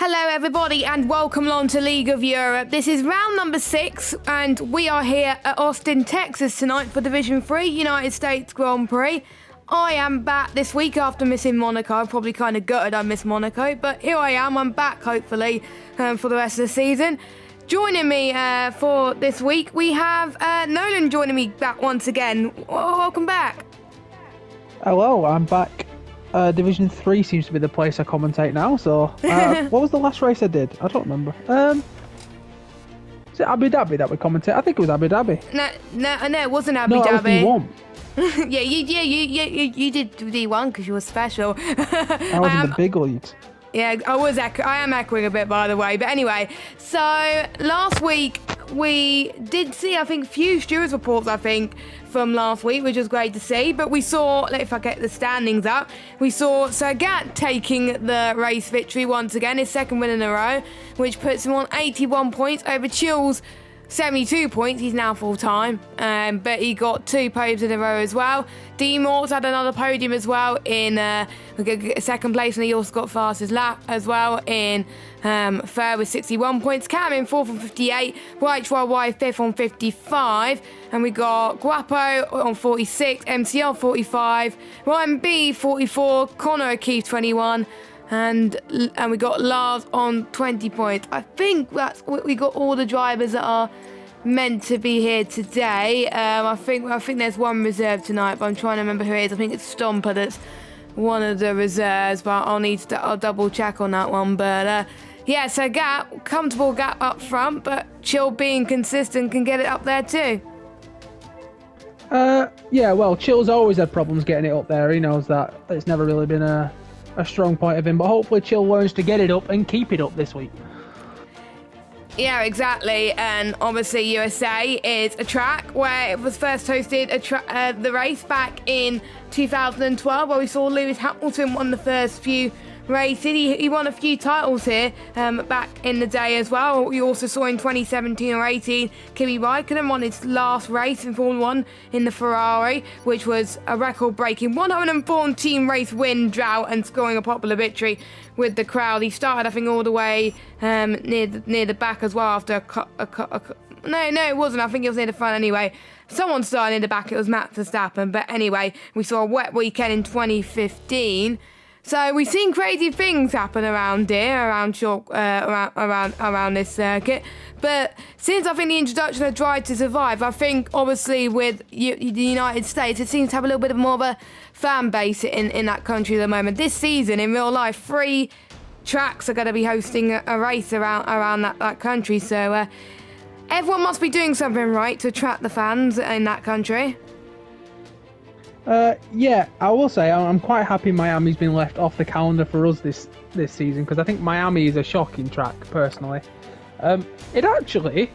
Hello everybody and welcome along to League of Europe. This is round number 6 and we are here at Austin, Texas tonight for Division 3 United States Grand Prix. I am back this week after missing Monaco. I'm probably kind of gutted I missed Monaco, but here I am. I'm back hopefully for the rest of the season. Joining me for this week we have Nolan joining me back once again. Welcome back. Hello, I'm back. Division 3 seems to be the place I commentate now, so... what was the last race I did? I don't remember. Is it Abu Dhabi that we commentate? I think it was Abu Dhabi. No, it wasn't Abu Dhabi. No, it was D1. you did D1 because you were special. I was in the big leagues. Yeah, I am echoing a bit, by the way. But anyway, so last week we did see, I think, few stewards reports, from last week, which was great to see. But we saw, if I get the standings up, we saw Sergat taking the race victory once again, his second win in a row, which puts him on 81 points over Chill's 72 points. He's now full-time, but he got 2 podiums in a row as well. D-Mort's had another podium as well in second place, and he also got fastest lap as well in third with 61 points. Cam in 4th on 58, White Y 5th on 55, and we got Guapo on 46, MCL 45, Ryan B 44, Connor O'Keefe 21, and we got Lars on 20 points. I think we got all the drivers that are meant to be here today. I think there's one reserve tonight, but I'm trying to remember who it is. I think it's Stomper that's one of the reserves, but I'll double check on that one. But yeah, so comfortable gap up front, but Chill being consistent can get it up there too. Yeah, well, Chill's always had problems getting it up there. He knows that. It's never really been a strong point of him, but hopefully Chill learns to get it up and keep it up this week. Yeah, exactly. And obviously USA is a track where it was first hosted the race back in 2012, where we saw Lewis Hamilton won the first few races. He won a few titles here back in the day as well. We also saw in 2017 or 18 Kimi Raikkonen won his last race in Formula 1 in the Ferrari, which was a record-breaking 114 race win drought and scoring a popular victory with the crowd. He started, I think, all the way near the back as well after no, it wasn't. I think it was near the front anyway. Someone started near the back. It was Max Verstappen. But anyway, we saw a wet weekend in 2015. So we've seen crazy things happen around here, around this circuit. But since I think the introduction of Drive to Survive, I think obviously with the United States, it seems to have a little bit more of a fan base in that country at the moment. This season, in real life, 3 tracks are going to be hosting a race around that country. So everyone must be doing something right to attract the fans in that country. Yeah, I will say I'm quite happy Miami's been left off the calendar for us this season, because I think Miami is a shocking track, personally. It actually,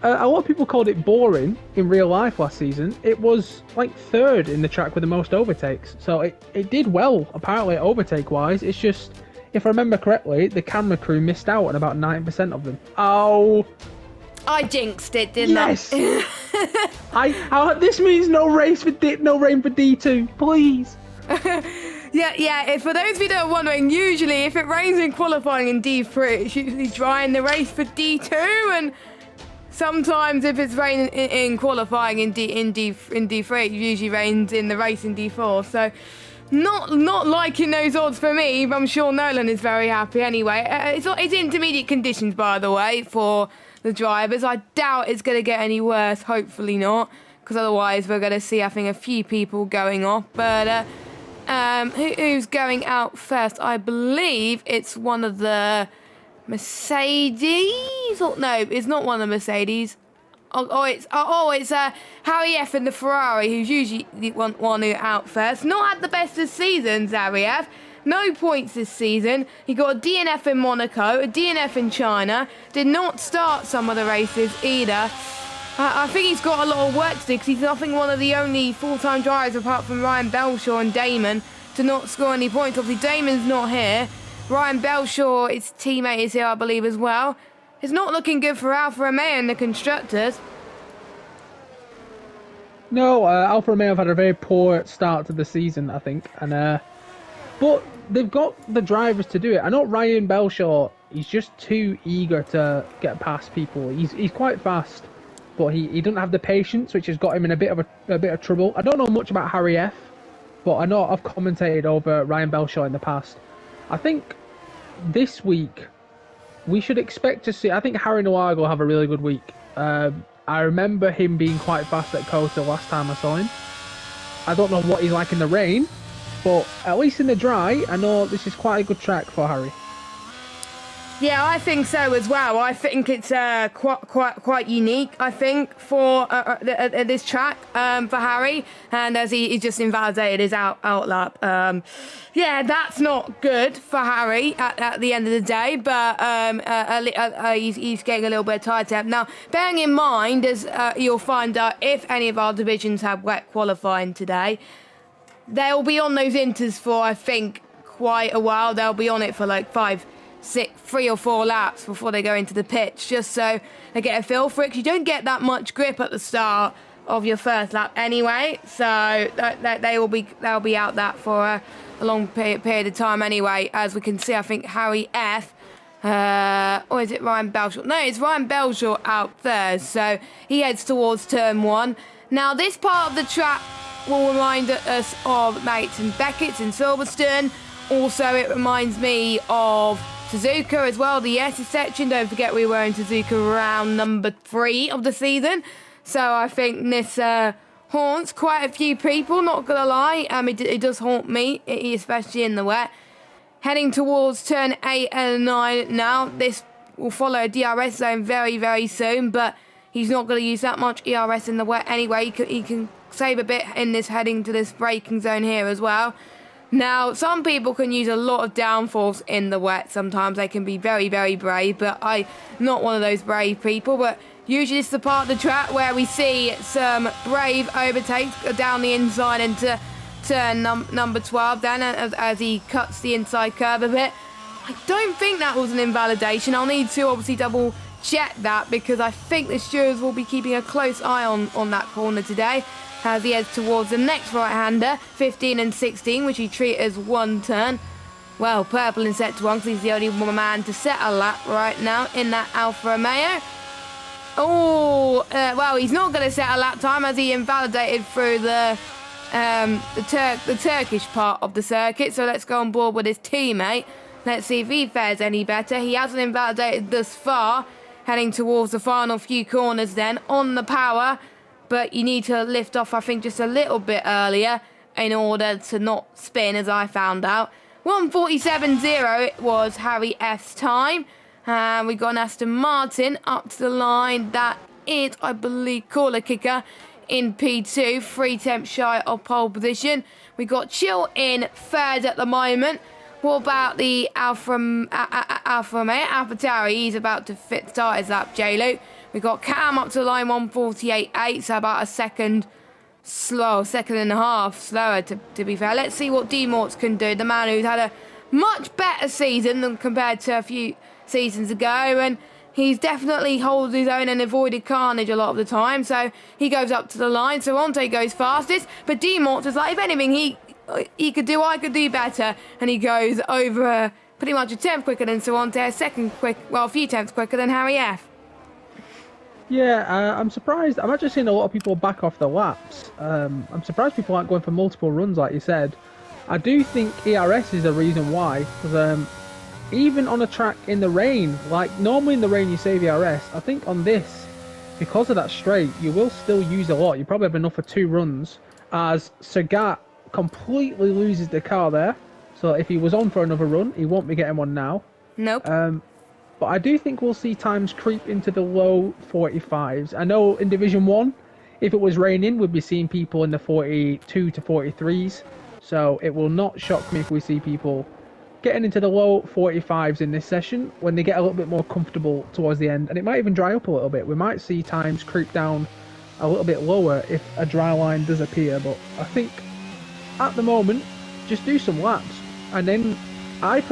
a lot of people called it boring in real life last season. It was like 3rd in the track with the most overtakes, so it did well, apparently, overtake-wise. It's just, if I remember correctly, the camera crew missed out on about 9% of them. Oh... I jinxed it, didn't I? Yes. This means no rain for D2, please. Yeah. For those of you that are wondering, usually if it rains in qualifying in D3, it's usually dry in the race for D2, and sometimes if it's raining in qualifying in D3, it usually rains in the race in D4. So. Not liking those odds for me, but I'm sure Nolan is very happy anyway. It's intermediate conditions, by the way, for the drivers. I doubt it's going to get any worse, hopefully not, because otherwise we're going to see, I think, a few people going off. But who's going out first? I believe it's one of the Mercedes. No, it's not one of the Mercedes. It's Harry F in the Ferrari, who's usually the one who out first. Not had the best of seasons, Harry F. No points this season. He got a DNF in Monaco, a DNF in China. Did not start some of the races either. I think he's got a lot of work to do, because he's, I think, one of the only full-time drivers, apart from Ryan Belshaw and Damon, to not score any points. Obviously, Damon's not here. Ryan Belshaw, his teammate, is here, I believe, as well. It's not looking good for Alfa Romeo and the constructors. No, Alfa Romeo have had a very poor start to the season, I think. But they've got the drivers to do it. I know Ryan Belshaw he's just too eager to get past people. He's quite fast, but he doesn't have the patience, which has got him in a bit of trouble. I don't know much about Harry F, but I know I've commentated over Ryan Belshaw in the past. I think this week we should expect to see. I think Harry Noir will have a really good week. I remember him being quite fast at COTA last time I saw him. I don't know what he's like in the rain, but at least in the dry, I know this is quite a good track for Harry. Yeah, I think so as well. I think it's quite unique, I think, for this track for Harry. And as he just invalidated his out lap. Yeah, that's not good for Harry at the end of the day. But he's getting a little bit tired out. Now, bearing in mind, as you'll find out if any of our divisions have wet qualifying today, they'll be on those inters for, I think, quite a while. They'll be on it for like 3 or 4 laps before they go into the pitch, just so they get a feel for it. 'Cause you don't get that much grip at the start of your first lap anyway, so they'll be out that for a long period of time anyway. As we can see, I think Harry F, or is it Ryan Belshaw? No, it's Ryan Belshaw out there, so he heads towards turn 1. Now, this part of the track will remind us of Mates and Beckett's in Silverstone. Also, it reminds me of Suzuka as well, the Yes section. Don't forget we were in Suzuka round number 3 of the season. So I think this haunts quite a few people, not gonna lie. It does haunt me, especially in the wet. Heading towards turn 8 and 9 now. This will follow a DRS zone very, very soon, but he's not going to use that much ERS in the wet anyway. He can save a bit in this heading to this braking zone here as well. Now, some people can use a lot of downforce in the wet. Sometimes they can be very, very brave, but I'm not one of those brave people. But usually it's the part of the track where we see some brave overtakes down the inside into turn number 12 then as he cuts the inside curve a bit. I don't think that was an invalidation. I'll need to obviously double check that because I think the stewards will be keeping a close eye on that corner today as he heads towards the next right-hander, 15 and 16, which he treat as one turn. Well, purple in sector 1 because he's the only one man to set a lap right now in that Alfa Romeo. Well, he's not going to set a lap time as he invalidated through the Turkish part of the circuit. So let's go on board with his teammate. Let's see if he fares any better. He hasn't invalidated thus far. Heading towards the final few corners then on the power. But you need to lift off, I think, just a little bit earlier in order to not spin, as I found out. 1:47.0 was Harry F's time. And we got an Aston Martin up to the line. That is, I believe, Corner Kicker in P2, 3 tenths shy of pole position. We got Chill in third at the moment. What about the Alfa Romeo? AlphaTauri, he's about to start his lap, J-Luke. We got Cam up to the line, 1:48.8, so about a second and a half slower, to be fair. Let's see what D-Morts can do, the man who's had a much better season than compared to a few seasons ago, and he's definitely held his own and avoided carnage a lot of the time, so he goes up to the line. So Ronte goes fastest, but D-Morts is like, if anything, he could do, I could do better, and he goes over pretty much a tenth quicker than Sorante, a few tenths quicker than Harry F. Yeah, I'm surprised. I'm actually seeing a lot of people back off the laps. I'm surprised people aren't going for multiple runs, like you said. I do think ERS is the reason why, because even on a track in the rain, like normally in the rain you save ERS, I think on this, because of that straight, you will still use a lot. You probably have enough for 2 runs, as Sagat completely loses the car there. So if he was on for another run, he won't be getting one now. Nope. But I do think we'll see times creep into the low 45s. I know in Division 1, if it was raining, we'd be seeing people in the 42 to 43s. So it will not shock me if we see people getting into the low 45s in this session when they get a little bit more comfortable towards the end. And it might even dry up a little bit. We might see times creep down a little bit lower if a dry line does appear. But I think at the moment, just do some laps. And then I'd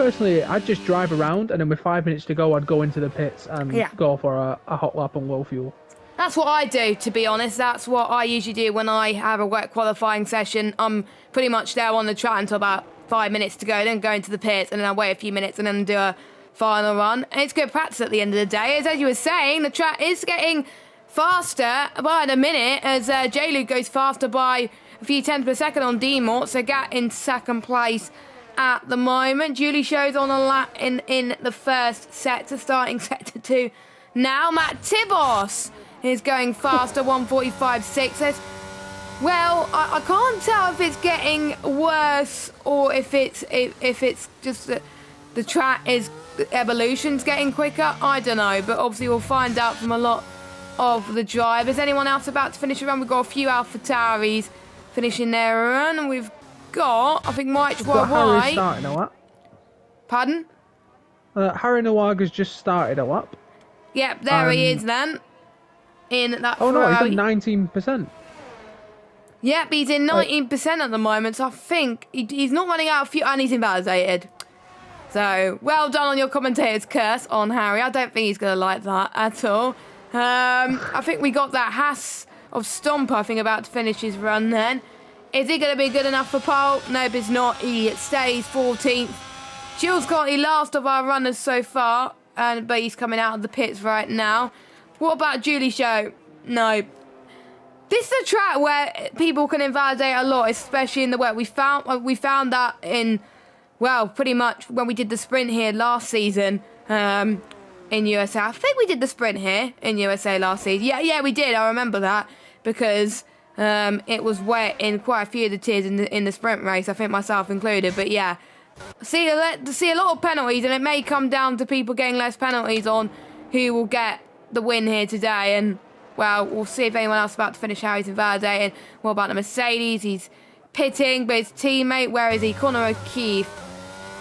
just drive around, and then with 5 minutes to go, I'd go into the pits and go for a hot lap on low fuel. That's what I do, to be honest. That's what I usually do when I have a wet qualifying session. I'm pretty much there on the track until about 5 minutes to go, then go into the pits, and then I wait a few minutes and then do a final run. And it's good practice at the end of the day. As you were saying, the track is getting faster by the minute as J-Luke goes faster by a few tenths per second on D-Mort. Sagat in second place at the moment. Julie shows on a lap in the first sector, starting sector 2 now. Matt Tibos is going faster, 1:45.6. Well, I can't tell if it's getting worse or if it's just that the track is evolution's getting quicker. I don't know, but obviously we'll find out from a lot of the drivers. Anyone else about to finish a run? We've got a few AlphaTauris finishing their run, and we've got, I think, Mike Harry starting a lap. Pardon? Harry Nawaga's just started a lap. Yep, there he is then. In that Oh no, he's Ferrari. at 19%. Yep, he's in 19% at the moment, so I think he's not running out of fuel, and he's invalidated. So, well done on your commentator's curse on Harry. I don't think he's going to like that at all. I think we got that Haas of Stomper, I think, about to finish his run then. Is he going to be good enough for pole? Nope, it's not. He stays 14th. Jules Conti, last of our runners so far, but he's coming out of the pits right now. What about Julie Show? No. This is a track where people can invalidate a lot, especially in the wet. We found that in, well, pretty much when we did the sprint here last season in USA. I think we did the sprint here in USA last season. Yeah, we did. I remember that because it was wet in quite a few of the tiers in the sprint race. I think myself included. But yeah, see a lot of penalties, and it may come down to people getting less penalties on who will get the win here today. And well, we'll see if anyone else is about to finish how he's invalidating. What about the Mercedes? He's pitting, but his teammate, where is he? Connor O'Keefe.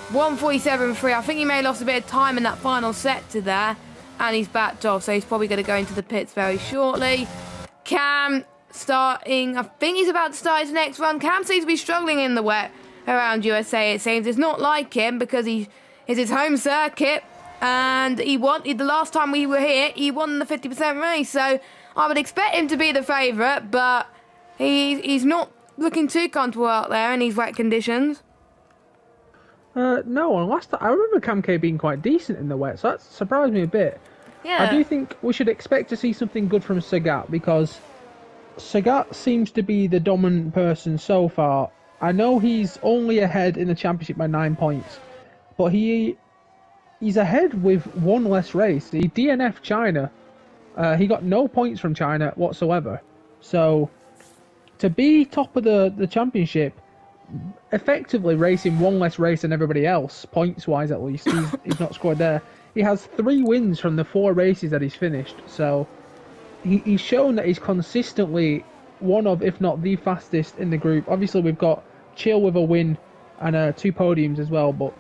1:47.3. I think he may have lost a bit of time in that final sector there, and he's backed off, so he's probably going to go into the pits very shortly. Cam starting, I think he's about to start his next run. Cam seems to be struggling in the wet around USA, it seems. It's not like him because he is his home circuit, and the last time we were here, he won the 50% race, so I would expect him to be the favourite, but he's not looking too comfortable out there in these wet conditions. No, and I remember Cam K being quite decent in the wet, so that surprised me a bit. Yeah. I do think we should expect to see something good from Sagat, because Sagat seems to be the dominant person so far. I know he's only ahead in the championship by 9 points, but he's ahead with one less race. He DNF'd China. He got no points from China whatsoever. So, to be top of the championship, effectively racing one less race than everybody else, points-wise at least, he's not scored there. He has 3 wins from the 4 races that he's finished. So, he's shown that he's consistently one of, if not the fastest in the group. Obviously, we've got Chill with a win and 2 podiums as well, but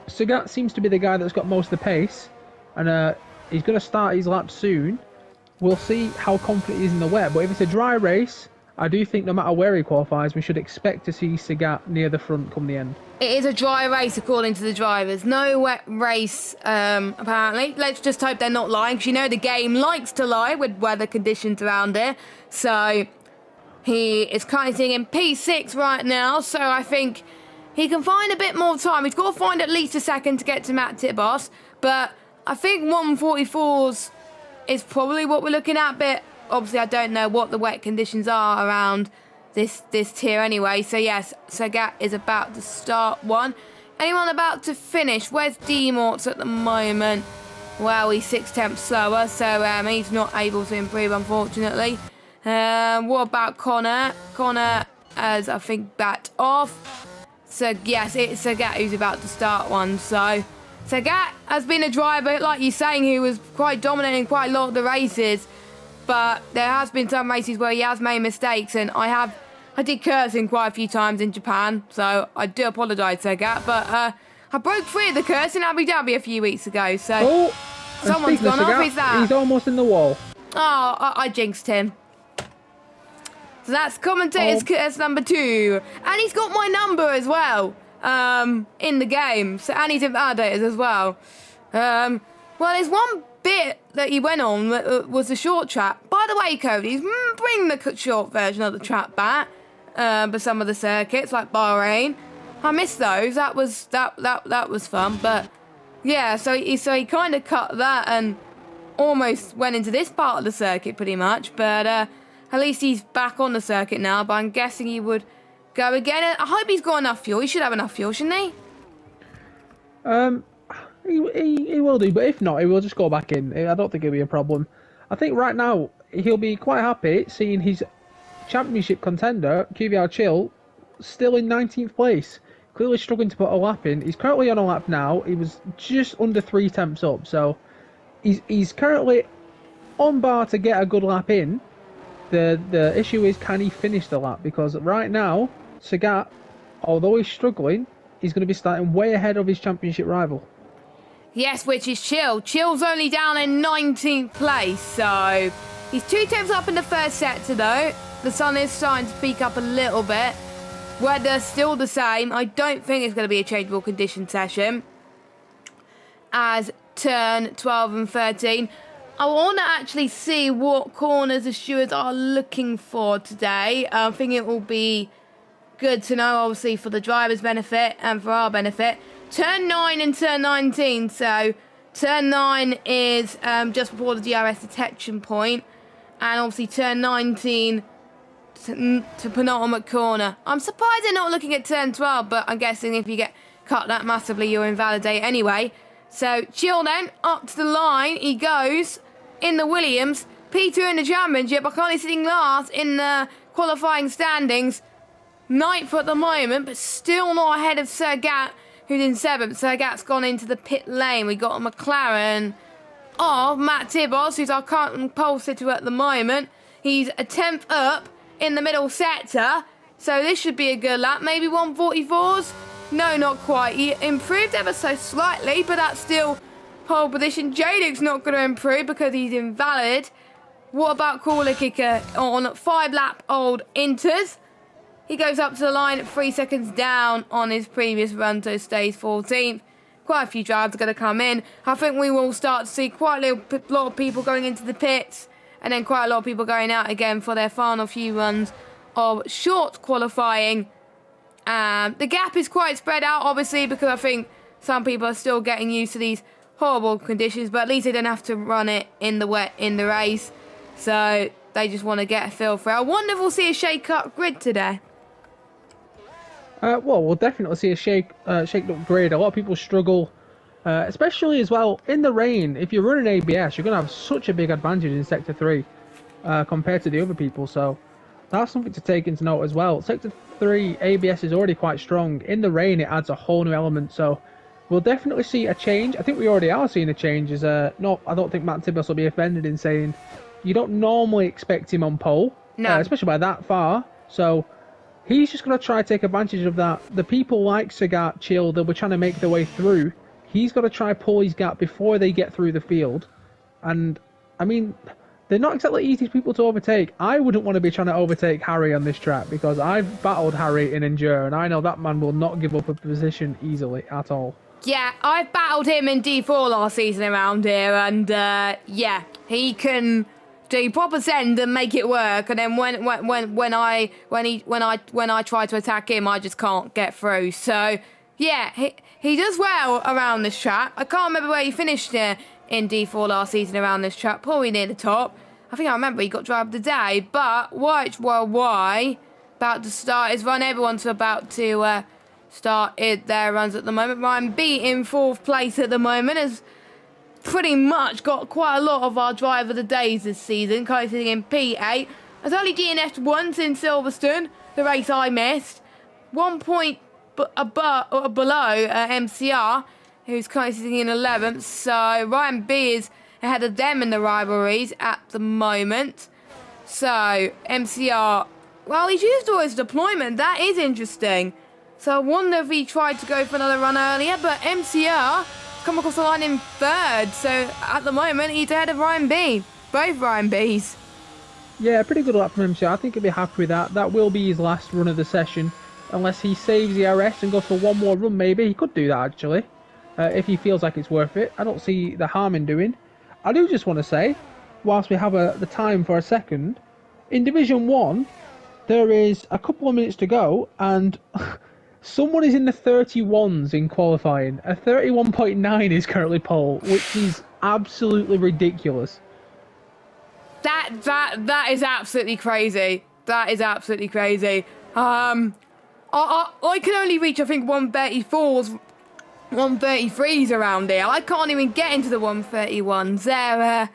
Sagat seems to be the guy that's got most of the pace, and he's going to start his lap soon. We'll see how confident he is in the wet, but if it's a dry race, I do think no matter where he qualifies, we should expect to see Sagat near the front come the end. It is a dry race according to the drivers. No wet race, apparently. Let's just hope they're not lying, because you know the game likes to lie with weather conditions around here. So he is currently sitting in P6 right now, so I think he can find a bit more time. He's got to find at least a second to get to Matt Titbos, but I think 1:44s is probably what we're looking at, but obviously I don't know what the wet conditions are around this tier anyway. So yes, Sagat is about to start one. Anyone about to finish? Where's D-Morts at the moment? Well, he's 6/10 slower, so he's not able to improve, unfortunately. What about Connor? Connor has, I think, backed off. So yes, it's Sagat who's about to start one. So Sagat has been a driver, like you're saying, who was quite dominant in quite a lot of the races. But there has been some races where he has made mistakes, and I did curse him quite a few times in Japan, so I do apologise, Sagat. But I broke free of the curse in Abu Dhabi a few weeks ago, so someone's gone off. Is that? He's almost in the wall. Oh, I jinxed him. So that's commentator's curse number 2, and he's got my number as well in the game. So and he's invalidated as well. Well, there's one bit that he went on was the short track. By the way, Cody, bring the short version of the track back for some of the circuits like Bahrain. I missed those. That was fun, but Yeah, so he kind of cut that and almost went into this part of the circuit pretty much, but at least he's back on the circuit now, but I'm guessing he would go again. I hope he's got enough fuel. He should have enough fuel, shouldn't he? He will do, but if not, he will just go back in. I don't think it'll be a problem. I think right now he'll be quite happy seeing his championship contender, QVR Chill, still in 19th place. Clearly struggling to put a lap in. He's currently on a lap now. He was just under 3 temps up, so he's currently on bar to get a good lap in. The issue is, can he finish the lap? Because right now, Sagat, although he's struggling, he's going to be starting way ahead of his championship rival. Yes, which is Chill. Chill's only down in 19th place, so he's 2 temps up in the first sector though. The sun is starting to peak up a little bit. Weather still the same. I don't think it's going to be a changeable condition session. As turn 12 and 13. I want to actually see what corners the stewards are looking for today. I think it will be good to know, obviously, for the driver's benefit and for our benefit. Turn 9 and turn 19. So turn 9 is just before the DRS detection point. And obviously turn 19 to penultimate corner. I'm surprised they're not looking at turn 12, but I'm guessing if you get cut that massively, you'll invalidate anyway. So Chill then, up to the line, he goes in the Williams. P2 in the championship, currently sitting last in the qualifying standings. 9th at the moment, but still not ahead of Sagat, who's in 7th. Sagat's gone into the pit lane. We got a McLaren of Matt Tibbos, who's our current pole sitter at the moment. He's a 10th up in the middle sector, so this should be a good lap. Maybe 144s? No, not quite. He improved ever so slightly, but that's still pole position. J-Duke's not going to improve because he's invalid. What about Cooler Kicker on 5-lap-old Inters? He goes up to the line at 3 seconds down on his previous run, so stays 14th. Quite a few drivers are going to come in. I think we will start to see quite a lot of people going into the pits, and then quite a lot of people going out again for their final few runs of short qualifying. The gap is quite spread out, obviously, because I think some people are still getting used to these horrible conditions, but at least they don't have to run it in the wet in the race. So they just want to get a feel for it. I wonder if we'll see a shake-up grid today. Well, we'll definitely see a shake-up grid. A lot of people struggle, especially as well in the rain. If you're running ABS, you're going to have such a big advantage in Sector 3 compared to the other people. So that's something to take into note as well. Sector 3 ABS is already quite strong. In the rain, it adds a whole new element. So we'll definitely see a change. I think we already are seeing a change. I don't think Matt Tibbos will be offended in saying you don't normally expect him on pole, no, especially by that far. So he's just going to try to take advantage of that. The people like Sagat, Chill, they'll be trying to make their way through. He's got to try pull his gap before they get through the field. And, I mean, they're not exactly easy people to overtake. I wouldn't want to be trying to overtake Harry on this track because I've battled Harry in Endure, and I know that man will not give up a position easily at all. Yeah, I've battled him in D4 last season around here, and yeah, he can do proper send and make it work. And then when I try to attack him, I just can't get through. So yeah, he does well around this track. I can't remember where he finished in D4 last season around this track. Probably near the top. I think I remember he got driver of the day. But White Worldwide about to start his run. Everyone's about to start their runs at the moment. Ryan B in 4th place at the moment has pretty much got quite a lot of our driver of the days this season, kind of sitting in P8. Has only DNF'd once in Silverstone, the race I missed. 1 point below MCR, who's kind of sitting in 11th. So Ryan B is ahead of them in the rivalries at the moment. So MCR, well, he's used all his deployment. That is interesting. So I wonder if he tried to go for another run earlier, but MCR come across the line in 3rd. So at the moment, he's ahead of Ryan B. Both Ryan Bs. Yeah, pretty good lap from MCR. I think he'll be happy with that. That will be his last run of the session. Unless he saves the RS and goes for one more run, maybe. He could do that, actually. If he feels like it's worth it. I don't see the harm in doing. I do just want to say, whilst we have the time for a second, in Division 1, there is a couple of minutes to go, and Someone is in the 31s in qualifying. A 31.9 is currently pole, which is absolutely ridiculous. That is absolutely crazy. That is absolutely crazy. I can only reach, I think, 134s, 133s around here. I can't even get into the 131s.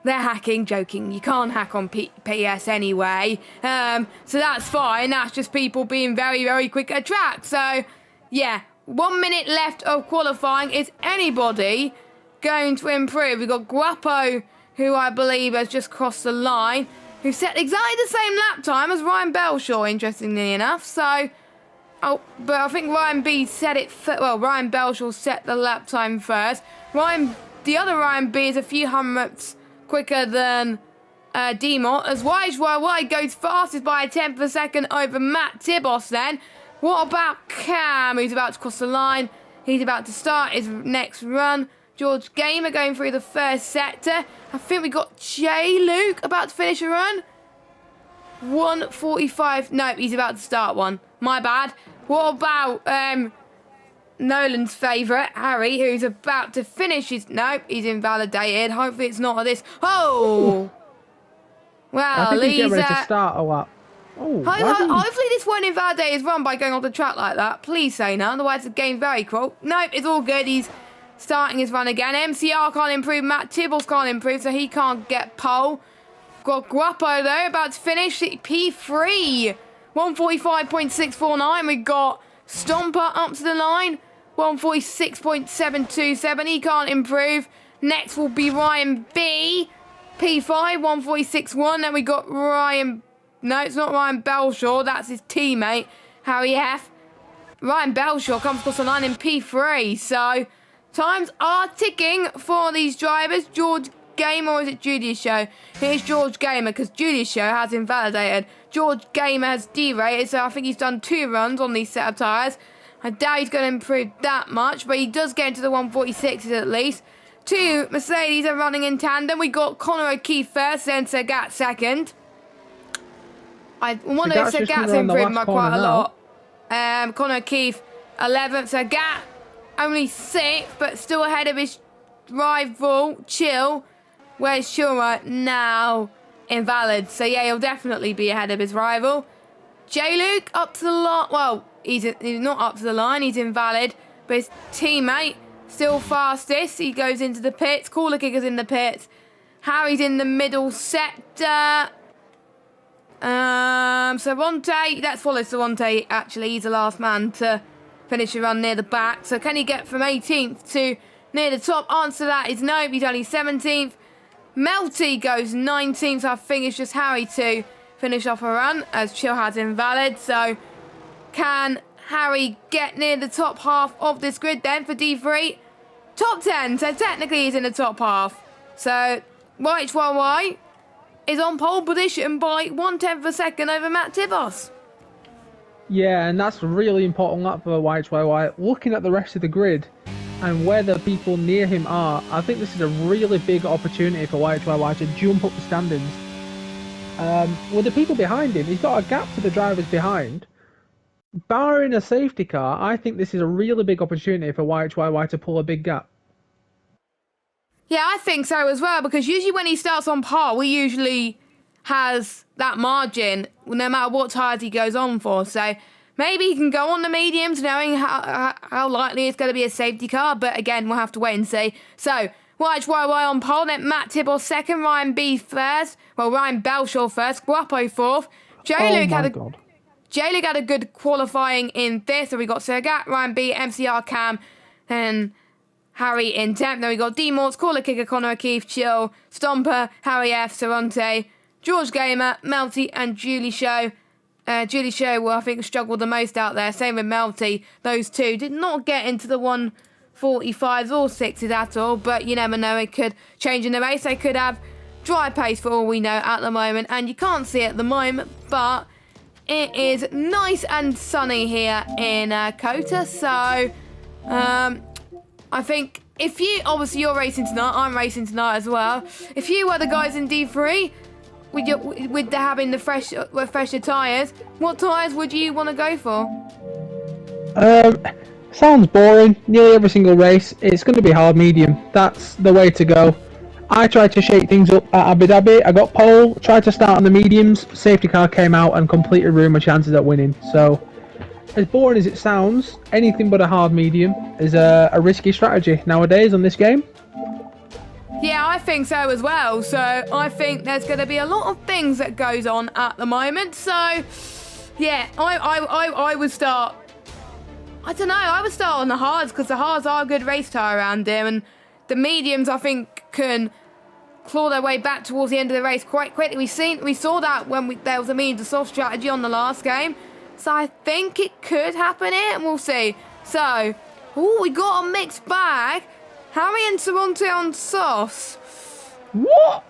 They're hacking, joking. You can't hack on PS anyway. So that's fine. That's just people being very, very quick at track. So, yeah, 1 minute left of qualifying. Is anybody going to improve? We've got Guapo, who I believe has just crossed the line, who set exactly the same lap time as Ryan Belshaw, interestingly enough. So, but I think Ryan B set it, Ryan Belshaw set the lap time first. The other Ryan B is a few hundredths quicker than Demont, as YHYY goes fastest by a tenth of a second over Matt Tibos then. What about Cam, who's about to cross the line? He's about to start his next run. George Gamer going through the first sector. I think we got Jay Luke about to finish a run. 1:45. No, he's about to start one. My bad. What about Nolan's favourite, Harry, who's about to finish his... Nope, he's invalidated. Hopefully it's not this... Oh! Well, I think he's getting ready to start a lap. Oh, hopefully this won't invalidate his run by going off the track like that. Please say no, otherwise the game's very cruel. Nope, it's all good. He's starting his run again. MCR can't improve. Matt Tibbles can't improve, so he can't get pole. Got Guapo, though, about to finish. P3. 1:45.649. We got Stomper up to the line. 1:46.727. He can't improve. Next will be Ryan B. P5. 1:46.1. Then we got Ryan... No, it's not Ryan Belshaw. That's his teammate, Harry F. Ryan Belshaw comes across the line in P3. So, times are ticking for these drivers. George Gamer, or is it Julia's Show? Here's George Gamer, because Julia's Show has invalidated. George Gamer has derated, so I think he's done 2 runs on these set of tyres. I doubt he's going to improve that much, but he does get into the 146s at least. 2 Mercedes are running in tandem. We got Connor O'Keefe first, then Sagat second. I wonder if Sagat's improved by quite a lot. Connor O'Keefe 11th. Sagat only 6th, but still ahead of his rival, Chill. Where's Shura now? Invalid. So yeah, he'll definitely be ahead of his rival. J. Luke up to the line. Well, he's not up to the line. He's invalid. But his teammate still fastest. He goes into the pits. Cooler Kicker's in the pits. Harry's in the middle sector. Cervante. Let's follow Cervante. Actually, he's the last man to finish a run near the back. So can he get from 18th to near the top? Answer to that is no. He's only 17th. Melty goes 19th. So I think it's just Harry to finish off a run, as Chill has invalid. So can Harry get near the top half of this grid then for D3? Top 10. So technically he's in the top half. So YHYY is on pole position by 1/10 of a second over Matt Tibos. Yeah, and that's a really important lap for YHYY. Looking at the rest of the grid and where the people near him are, I think this is a really big opportunity for YHYY to jump up the standings. With the people behind him, he's got a gap to the drivers behind. Barring a safety car, I think this is a really big opportunity for YHYY to pull a big gap. Yeah, I think so as well, because usually when he starts on pole, he usually has that margin no matter what tyres he goes on for. So maybe he can go on the mediums knowing how likely it's going to be a safety car. But again, we'll have to wait and see. So YHYY on pole, then Matt Tibble second, Ryan B first. Well, Ryan Belshaw first, Guapo fourth. J-Luke had a good qualifying in fifth. So we got Sergat, Ryan B, MCR Cam, and Harry in 10th. Then we got D-Morts, Cooler Kicker, Connor O'Keefe, Chill, Stomper, Harry F, Cervante, George Gamer, Melty, and Julie Show. Julie Show will, I think, struggled the most out there. Same with Melty. Those two did not get into the 145s or 6s at all, but you never know. It could change in the race. They could have dry pace for all we know at the moment, and you can't see it at the moment, but it is nice and sunny here in COTA, so I think if you, obviously you're racing tonight, I'm racing tonight as well. If you were the guys in D3, with having the fresher tyres, what tyres would you want to go for? Sounds boring. Nearly every single race, it's going to be hard medium. That's the way to go. I tried to shake things up at Abu Dhabi. I got pole, tried to start on the mediums. Safety car came out and completely ruined my chances at winning. So, as boring as it sounds, anything but a hard medium is a risky strategy nowadays on this game. Yeah, I think so as well. So I think there's going to be a lot of things that goes on at the moment. So, yeah, I would start. I don't know. I would start on the hards because the hards are a good race tyre around here, and the mediums I think can claw their way back towards the end of the race quite quickly. We saw that when there was a medium to soft strategy on the last game, so I think it could happen here, and we'll see. So, we got a mixed bag. Harry and Toronto on softs. What?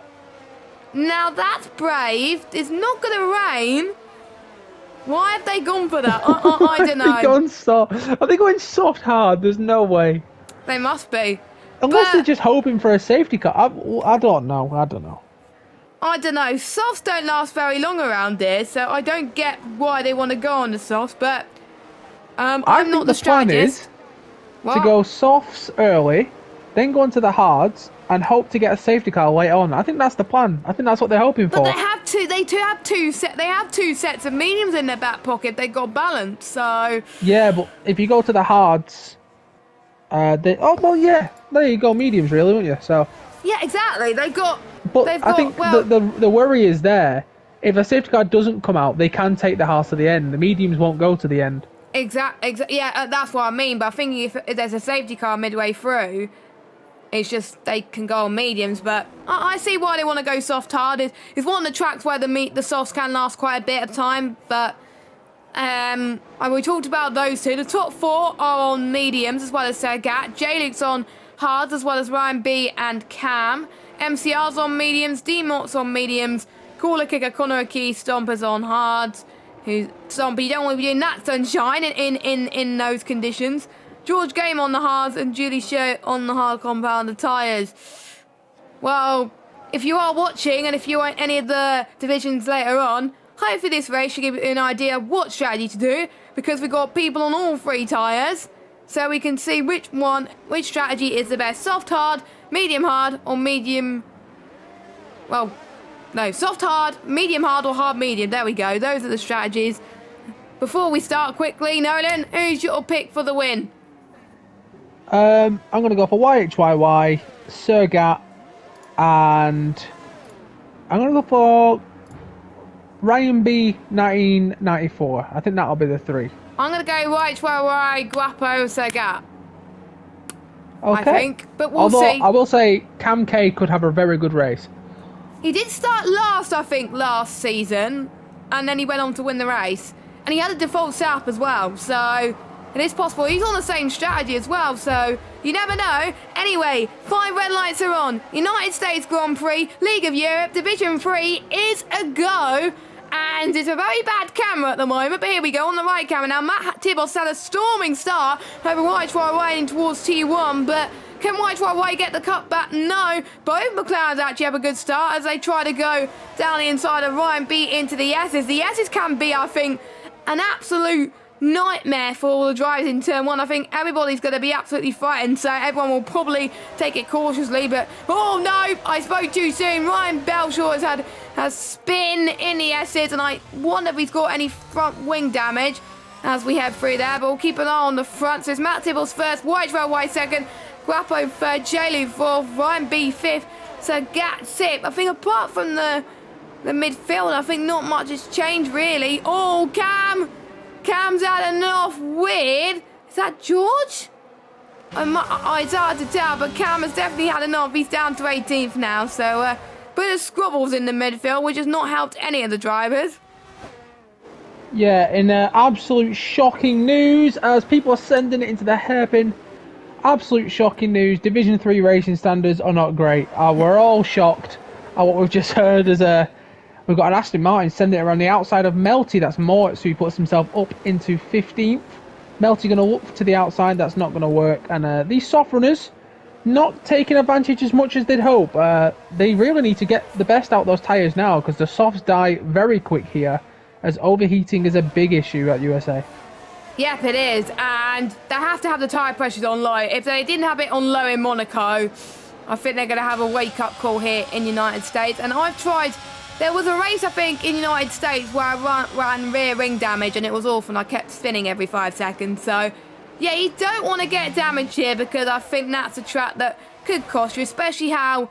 Now that's brave. It's not going to rain. Why have they gone for that? I don't know. Are they going soft hard? There's no way. They must be. Unless they're just hoping for a safety car. I don't know. I don't know. Softs don't last very long around here, so I don't get why they want to go on the softs, but I'm not the strategist. Plan is to go softs early, then go into the hards, and hope to get a safety car later on. I think that's the plan. I think that's what they're hoping for. But they have two sets of mediums in their back pocket. They got balance, so yeah. But if you go to the hards, there you go, mediums really, won't you? So yeah, exactly. But I think the worry is there. If a safety car doesn't come out, they can take the hards to the end. The mediums won't go to the end. Exactly. Yeah, that's what I mean. But I think if there's a safety car midway through, it's just they can go on mediums, but I see why they want to go soft hard. It's one of the tracks where the softs can last quite a bit of time, but we talked about those two. The top four are on mediums as well as Sergat. J-Luke's on hards as well as Ryan B and Cam. MCR's on mediums. D-Mort's on mediums. Cooler Kicker, Connor Key, Stomper's on hards. Stomper, you don't want to be doing that sunshine in those conditions. George Game on the hards and Julie Shirt on the hard compounded tyres. Well, if you are watching and if you want any of the divisions later on, hopefully this race should give you an idea of what strategy to do, because we've got people on all three tyres, so we can see which strategy is the best. Soft hard, medium hard, or medium... Well, no, soft hard, medium hard, or hard medium. There we go. Those are the strategies. Before we start quickly, Nolan, who's your pick for the win? I'm going to go for YHYY, Sergat, and I'm going to go for Ryan B 1994. I think that'll be the three. I'm going to go YHYY, Guapo, Sergat. Okay. I think, but we'll Although, see. I will say Cam K could have a very good race. He did start last, I think, last season, and then he went on to win the race. And he had a default setup as well, so... It is possible. He's on the same strategy as well, so you never know. Anyway, 5 red lights are on. United States Grand Prix, League of Europe, Division 3 is a go. And it's a very bad camera at the moment, but here we go on the right camera. Now, Matt Tibos had a storming start over YHYY in towards T1, but can YHYY get the cut back? No. Both McLarens actually have a good start as they try to go down the inside of Ryan B into the S's. The S's can be, I think, an absolute... nightmare for all the drivers in turn one. I think everybody's going to be absolutely frightened, so everyone will probably take it cautiously, but oh no, I spoke too soon. Ryan Belshaw has spin in the S's, and I wonder if he's got any front wing damage as we head through there, but we'll keep an eye on the front. So it's Matt Tibbles first, YHYY second, Guapo third, J-Luke fourth, Ryan B fifth, Sergat sixth. I think apart from the midfield, I think not much has changed really. Oh, Cam's had enough with... Is that George? It's hard to tell, but Cam has definitely had enough. He's down to 18th now, so bit of squabbles in the midfield, which has not helped any of the drivers. Yeah, in absolute shocking news, as people are sending it into the hairpin. Absolute shocking news. Division 3 racing standards are not great. We're all shocked at what we've just heard as we've got an Aston Martin sending it around the outside of Melty. That's Mort, so he puts himself up into 15th. Melty going to look to the outside. That's not going to work. And these soft runners not taking advantage as much as they'd hope. They really need to get the best out of those tyres now, because the softs die very quick here, as overheating is a big issue at USA. Yep, it is. And they have to have the tyre pressures on low. If they didn't have it on low in Monaco, I think they're going to have a wake-up call here in the United States. And I've tried... There was a race, I think, in the United States where I ran rear ring damage and it was awful and I kept spinning every 5 seconds. So, yeah, you don't want to get damage here because I think that's a track that could cost you, especially how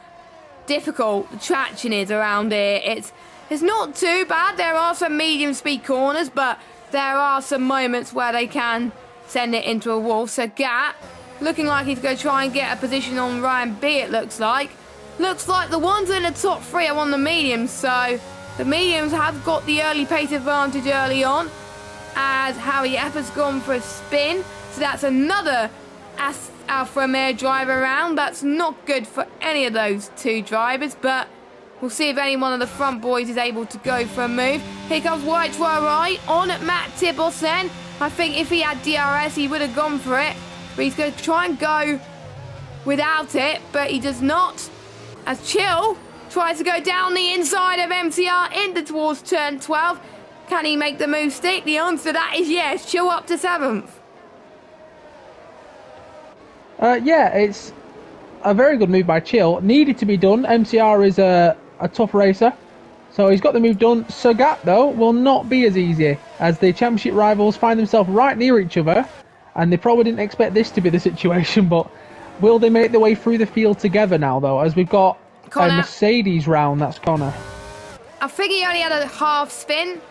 difficult the traction is around here. It's not too bad. There are some medium-speed corners, but there are some moments where they can send it into a wall. So, Gat, looking like he's going to try and get a position on Ryan B, it looks like. Looks like the ones in the top 3 are on the mediums, so the mediums have got the early pace advantage early on, as Harry F has gone for a spin. So that's another Alfa Romeo driver around. That's not good for any of those 2 drivers, but we'll see if any one of the front boys is able to go for a move. Here comes White to our right on at Matt Tibos then. I think if he had DRS, he would have gone for it, but he's going to try and go without it, but he does not. As Chill tries to go down the inside of MCR into towards turn 12. Can he make the move stick? The answer to that is yes. Chill up to 7th. Yeah, it's a very good move by Chill. Needed to be done. MCR is a tough racer, so he's got the move done. Sagat, though, will not be as easy, as the championship rivals find themselves right near each other, and they probably didn't expect this to be the situation, but will they make their way through the field together now, though, as we've got a Mercedes round? That's Connor. I think he only had a half spin.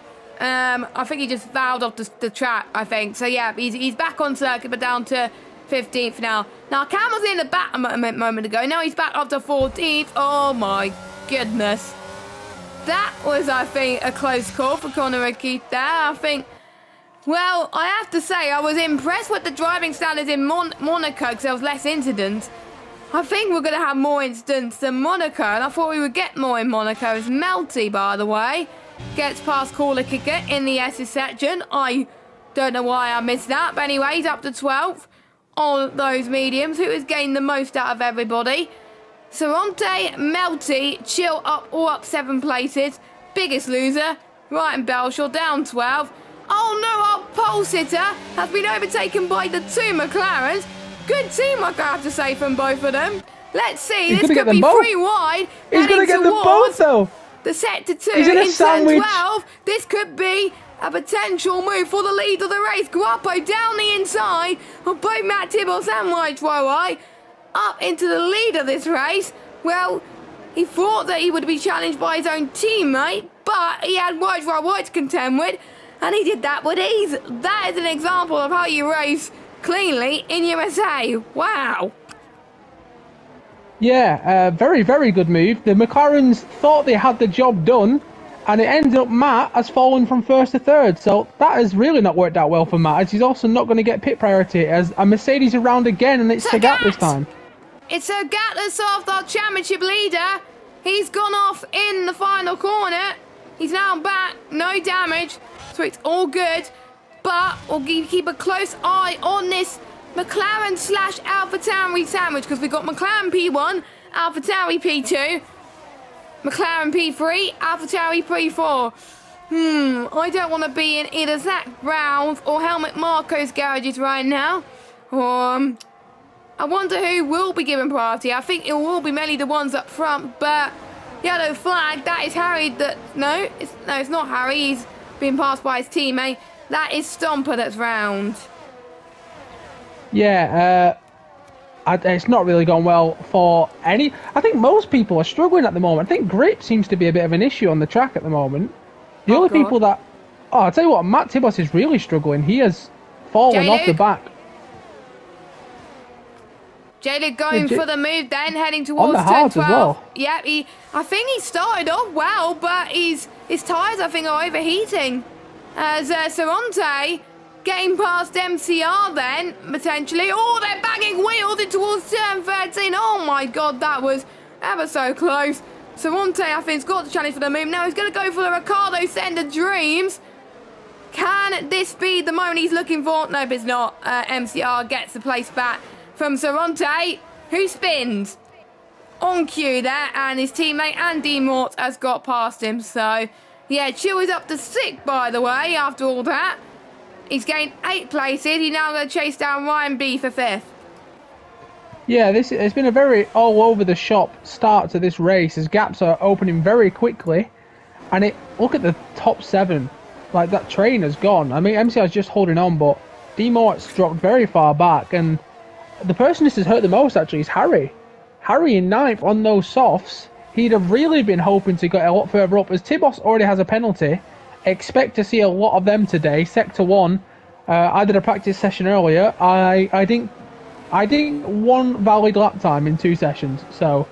I think he just fouled off the track, I think. So, yeah, he's back on circuit, but down to 15th now. Now, Cam was in the back a moment ago. Now he's back up to 14th. Oh, my goodness. That was, I think, a close call for Connor O'Keefe there. I think... Well, I have to say, I was impressed with the driving standards in Monaco because there was less incidents. I think we're going to have more incidents than Monaco, and I thought we would get more in Monaco. It's Melty, by the way, gets past Caller Kicker in the S's section. I don't know why I missed that, but anyway, he's up to 12th on those mediums. Who has gained the most out of everybody? Sorante, Melty, Chill all up 7 places. Biggest loser, Ryan Belshaw down 12. Oh no, our pole sitter has been overtaken by the 2 McLarens. Good teamwork, I have to say, from both of them. Let's see, this could be 3 wide. He's going to get them both, though. The sector 2 in turn 12. This could be a potential move for the lead of the race. Guapo down the inside of both Matt Tibbles and White Roy up into the lead of this race. Well, he thought that he would be challenged by his own teammate, but he had White Roy to contend with. And he did that with ease. That is an example of how you race cleanly in USA. Wow. Yeah, very, very good move. The McLarens thought they had the job done, and it ended up Matt has fallen from 1st to 3rd. So that has really not worked out well for Matt, as he's also not going to get pit priority, as a Mercedes around again, and it's Sagat this time. It's Sagat that's off our championship leader. He's gone off in the final corner. He's now back, no damage. So it's all good, but we'll keep a close eye on this McLaren / AlphaTauri sandwich, because we've got McLaren P1, AlphaTauri P2, McLaren P3, AlphaTauri P4. I don't want to be in either Zach Brown's or Helmut Marko's garages right now. I wonder who will be given priority. I think it will be mainly the ones up front, but yellow flag, that is Harry. No, it's not Harry. He's being passed by his teammate. That is Stomper that's round. Yeah, it's not really gone well for any... I think most people are struggling at the moment. I think grip seems to be a bit of an issue on the track at the moment. The only people that... Oh, I'll tell you what, Matt Tibos is really struggling. He has fallen off the back. J-Luke going for the move then, heading towards turn 12. As well. Yeah, I think he started off well, but his tyres, I think, are overheating. As Sorante getting past MCR then, potentially. Oh, they're banging wheels in towards turn 13. Oh, my God, that was ever so close. Sorante, I think, has got the challenge for the move. Now he's going to go for the Ricardo Sender Dreams. Can this be the moment he's looking for? Nope, it's not. MCR gets the place back from Sorante, who spins on cue there, and his teammate Andy Mort has got past him. So, yeah, Chill is up to 6th, by the way, after all that. He's gained 8 places. He's now going to chase down Ryan B for 5th. Yeah, it's been a very all over the shop start to this race as gaps are opening very quickly, and look at the top 7, like that train has gone. I mean, MCR's just holding on, but D-Mort's dropped very far back, and the person this has hurt the most actually is Harry. Harry in 9th on those softs. He'd have really been hoping to get a lot further up as Tibos already has a penalty. Expect to see a lot of them today. Sector 1, I did a practice session earlier. I didn't 1 valid lap time in 2 sessions, so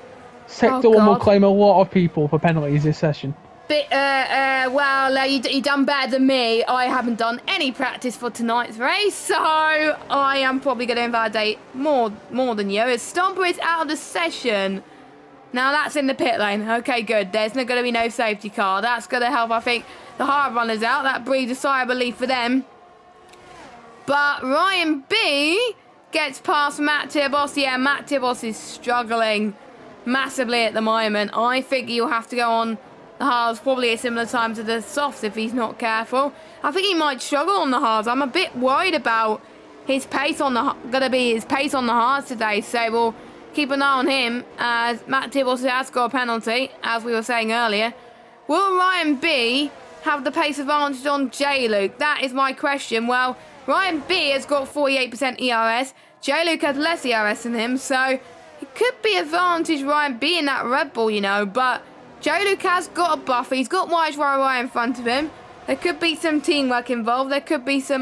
Sector 1 will claim a lot of people for penalties this session. Well, you done better than me. I haven't done any practice for tonight's race, so I am probably going to invalidate more than you. As Stomper is out of the session. Now that's in the pit lane. Okay, good. There's not going to be no safety car. That's going to help, I think, the hard runners out. That breathes a sigh of relief for them. But Ryan B gets past Matt Tibos. Yeah, Matt Tibos is struggling massively at the moment. I think he'll have to go on the hards probably a similar time to the softs if he's not careful. I think he might struggle on the hards. I'm a bit worried about his pace on the hards today. So we'll keep an eye on him as Matt Tibos has got a penalty, as we were saying earlier. Will Ryan B have the pace advantage on J Luke? That is my question. Well, Ryan B has got 48% ERS. J Luke has less ERS than him, so it could be advantage Ryan B in that Red Bull, you know, but J Luke has got a buffer. He's got Wise Roy in front of him. There could be some teamwork involved. There could be some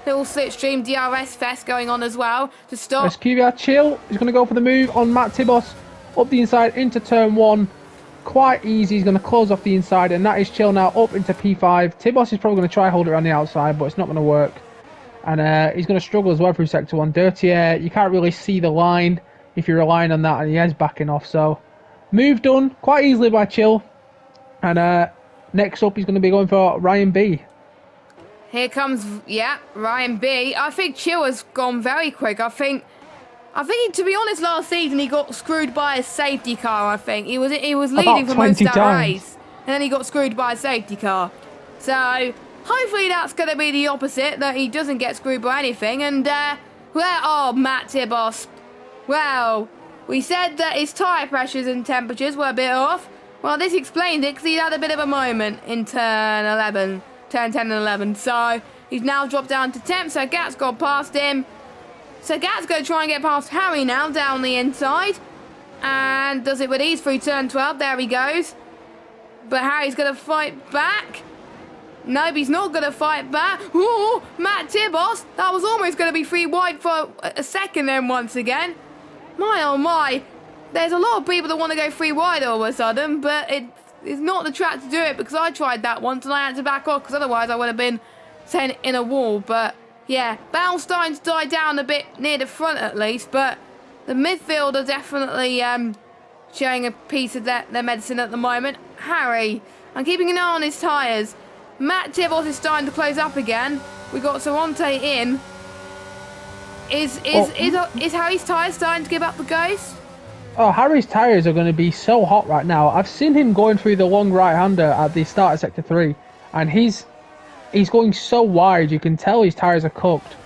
little slipstream DRS fest going on as well to stop. SQVR chill. He's going to go for the move on Matt Tibos. Up the inside into turn 1. Quite easy. He's going to close off the inside, and that is chill now up into P5. Tibos is probably going to try hold it on the outside, but it's not going to work. And he's going to struggle as well through Sector 1. Dirty Air, you can't really see the line if you're relying on that, and he is backing off. So, move done quite easily by Chill. And next up, he's going to be going for Ryan B. Here comes, Ryan B. I think Chill has gone very quick. I think, to be honest, last season he got screwed by a safety car. I think he was leading for most of that race, and then he got screwed by a safety car. So hopefully that's going to be the opposite, that he doesn't get screwed by anything. And Matt Tibos. Well, we said that his tyre pressures and temperatures were a bit off. Well, this explained it because he had a bit of a moment in turn 10 and 11. So he's now dropped down to 10th, so Gat's got past him. So Gat's going to try and get past Harry now down the inside. And does it with ease through turn 12. There he goes. But Harry's going to fight back. No, he's not going to fight back. Ooh, Matt Tibos. That was almost going to be 3 wide for a second then once again. My oh my. There's a lot of people that want to go 3 wide all of a sudden, but it's not the track to do it because I tried that once and I had to back off because otherwise I would have been sent in a wall. But yeah, battle's starting to die down a bit near the front at least, but the midfield are definitely showing a piece of their medicine at the moment. Harry, I'm keeping an eye on his tyres. Matt Tibos is starting to close up again. We got Sorante in. Is Harry's tyres starting to give up the ghost? Oh, Harry's tyres are going to be so hot right now. I've seen him going through the long right-hander at the start of Sector 3, and he's going so wide, you can tell his tyres are cooked.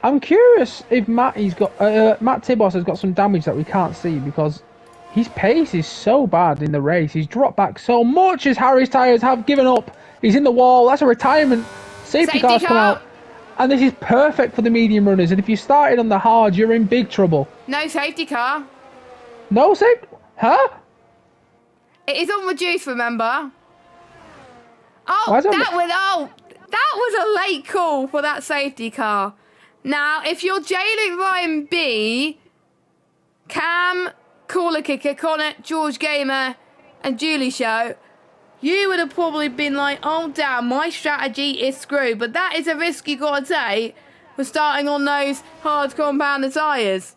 I'm curious if Matt Tibos has got some damage that we can't see because his pace is so bad in the race. He's dropped back so much as Harry's tyres have given up. He's in the wall. That's a retirement. Safety car's come out. And this is perfect for the medium runners. And if you started on the hard, you're in big trouble. No safety car. No safety? Huh? It is on reduce, remember? Oh, that was a late call for that safety car. Now, if you're J-Luke, Ryan B, Cam, Caller Kicker, Connor, George Gamer, and Julie Show, you would have probably been like, oh damn, my strategy is screwed. But that is a risk you got to take for starting on those hard compounder tyres.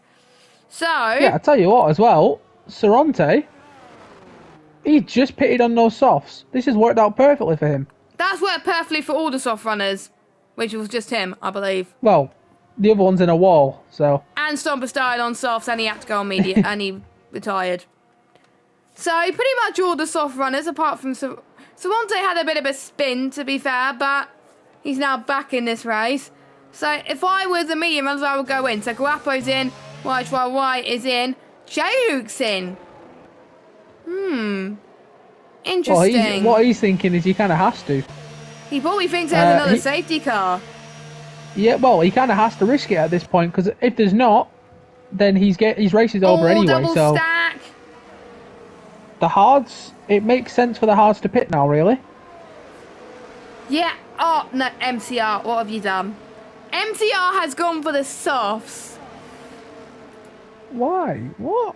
So yeah, I tell you what as well, Sorante, he just pitted on those softs. This has worked out perfectly for him. That's worked perfectly for all the soft runners, which was just him, I believe. Well, the other one's in a wall, so. And Stomper started on softs and he had to go on media and he retired. So pretty much all the soft runners, apart from Sorante had a bit of a spin, to be fair, but He's now back in this race. So if I was the medium runners, I would go in. So Guapo's in, White is in, J-Luke's in. Interesting. Well, what he's thinking is he kind of has to. He probably thinks there's another safety car. Yeah, well, he kind of has to risk it at this point, because if there's not, then his race is over anyway. Double So stack. the hards, it makes sense for the hards to pit now, really. Yeah. Oh, no, MCR, what have you done? MCR has gone for the softs. Why? What?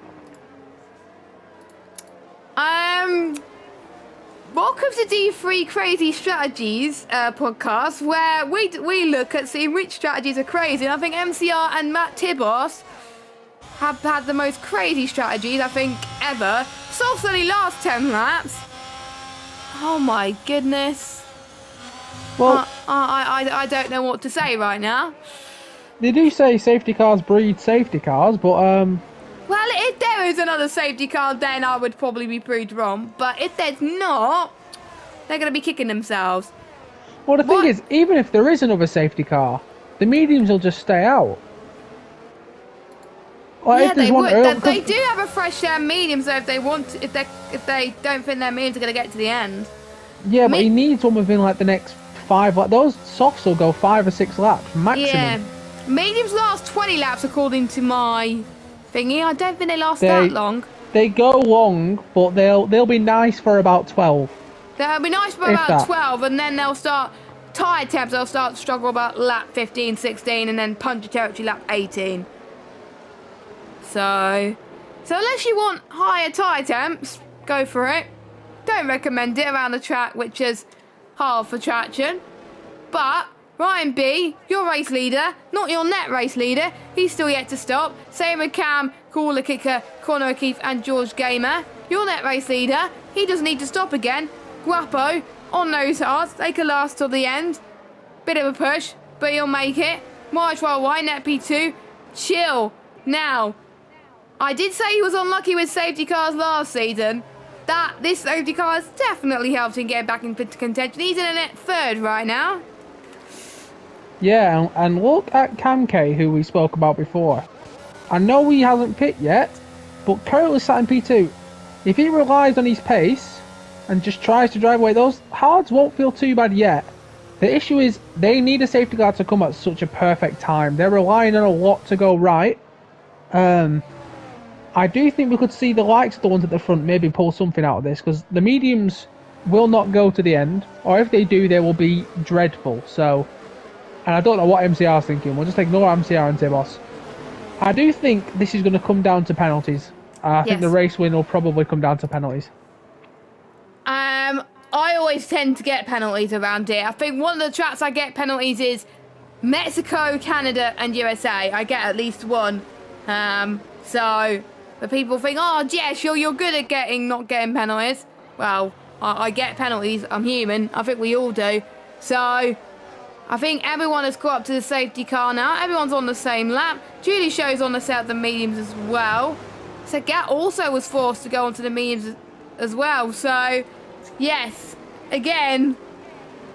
Welcome to D3 Crazy Strategies podcast, where we look at seeing which strategies are crazy. And I think MCR and Matt Tibos have had the most crazy strategies, I think, ever. Softs only last 10 laps. Oh my goodness. Well, I don't know what to say right now. they do say safety cars breed safety cars, but Well, if there is another safety car, then I would probably be proved wrong. But if there's not, they're going to be kicking themselves. well, the thing is, even if there is another safety car, the mediums will just stay out. Like, Yeah, if there's they one would. early- They do have a fresh medium, so if they want, if they don't think their mediums are going to get to the end. Yeah, but he needs one within like the next 5 laps. Those softs will go 5 or 6 laps maximum. Yeah, mediums last 20 laps according to my thingy. I don't think they last that long. They go long, but they'll be nice for about 12. They'll be nice for If about that. 12, and then they'll start tyre temps. They'll start to struggle about lap 15, 16, and then punch territory lap 18. So unless you want higher tyre temps, go for it. Don't recommend it around the track, which is hard for traction. But Ryan B, your race leader, not your net race leader, he's still yet to stop. Same with Cam, Caller Kicker, Connor O'Keefe, and George Gamer. Your net race leader, he doesn't need to stop again. Guapo, on those hards, they can last till the end. Bit of a push, but he'll make it. March Y, net P2, chill. Now, I did say he was unlucky with safety cars last season. This safety car has definitely helped him get back into contention. He's in a net third right now. Yeah, and look at Cam K, who we spoke about before. I know he hasn't pit yet, but currently sat in P2. If he relies on his pace and just tries to drive away, those hards won't feel too bad yet. The issue is they need a safety car to come at such a perfect time. They're relying on a lot to go right. I do think we could see the likes of the ones at the front maybe pull something out of this, because the mediums will not go to the end, or if they do, they will be dreadful. So, and I don't know what MCR is thinking. We'll just ignore MCR and Tibos. I do think this is going to come down to penalties. I think the race win will probably come down to penalties. I always tend to get penalties around here. I think one of the tracks I get penalties is Mexico, Canada, and USA. I get at least one. So the people think, oh, Jess, you're good at not getting penalties. Well, I get penalties. I'm human. I think we all do. So I think everyone has caught up to the safety car now. Everyone's on the same lap. Julie Show's on the set of the mediums as well. So Gat also was forced to go onto the mediums as well. So, yes, again,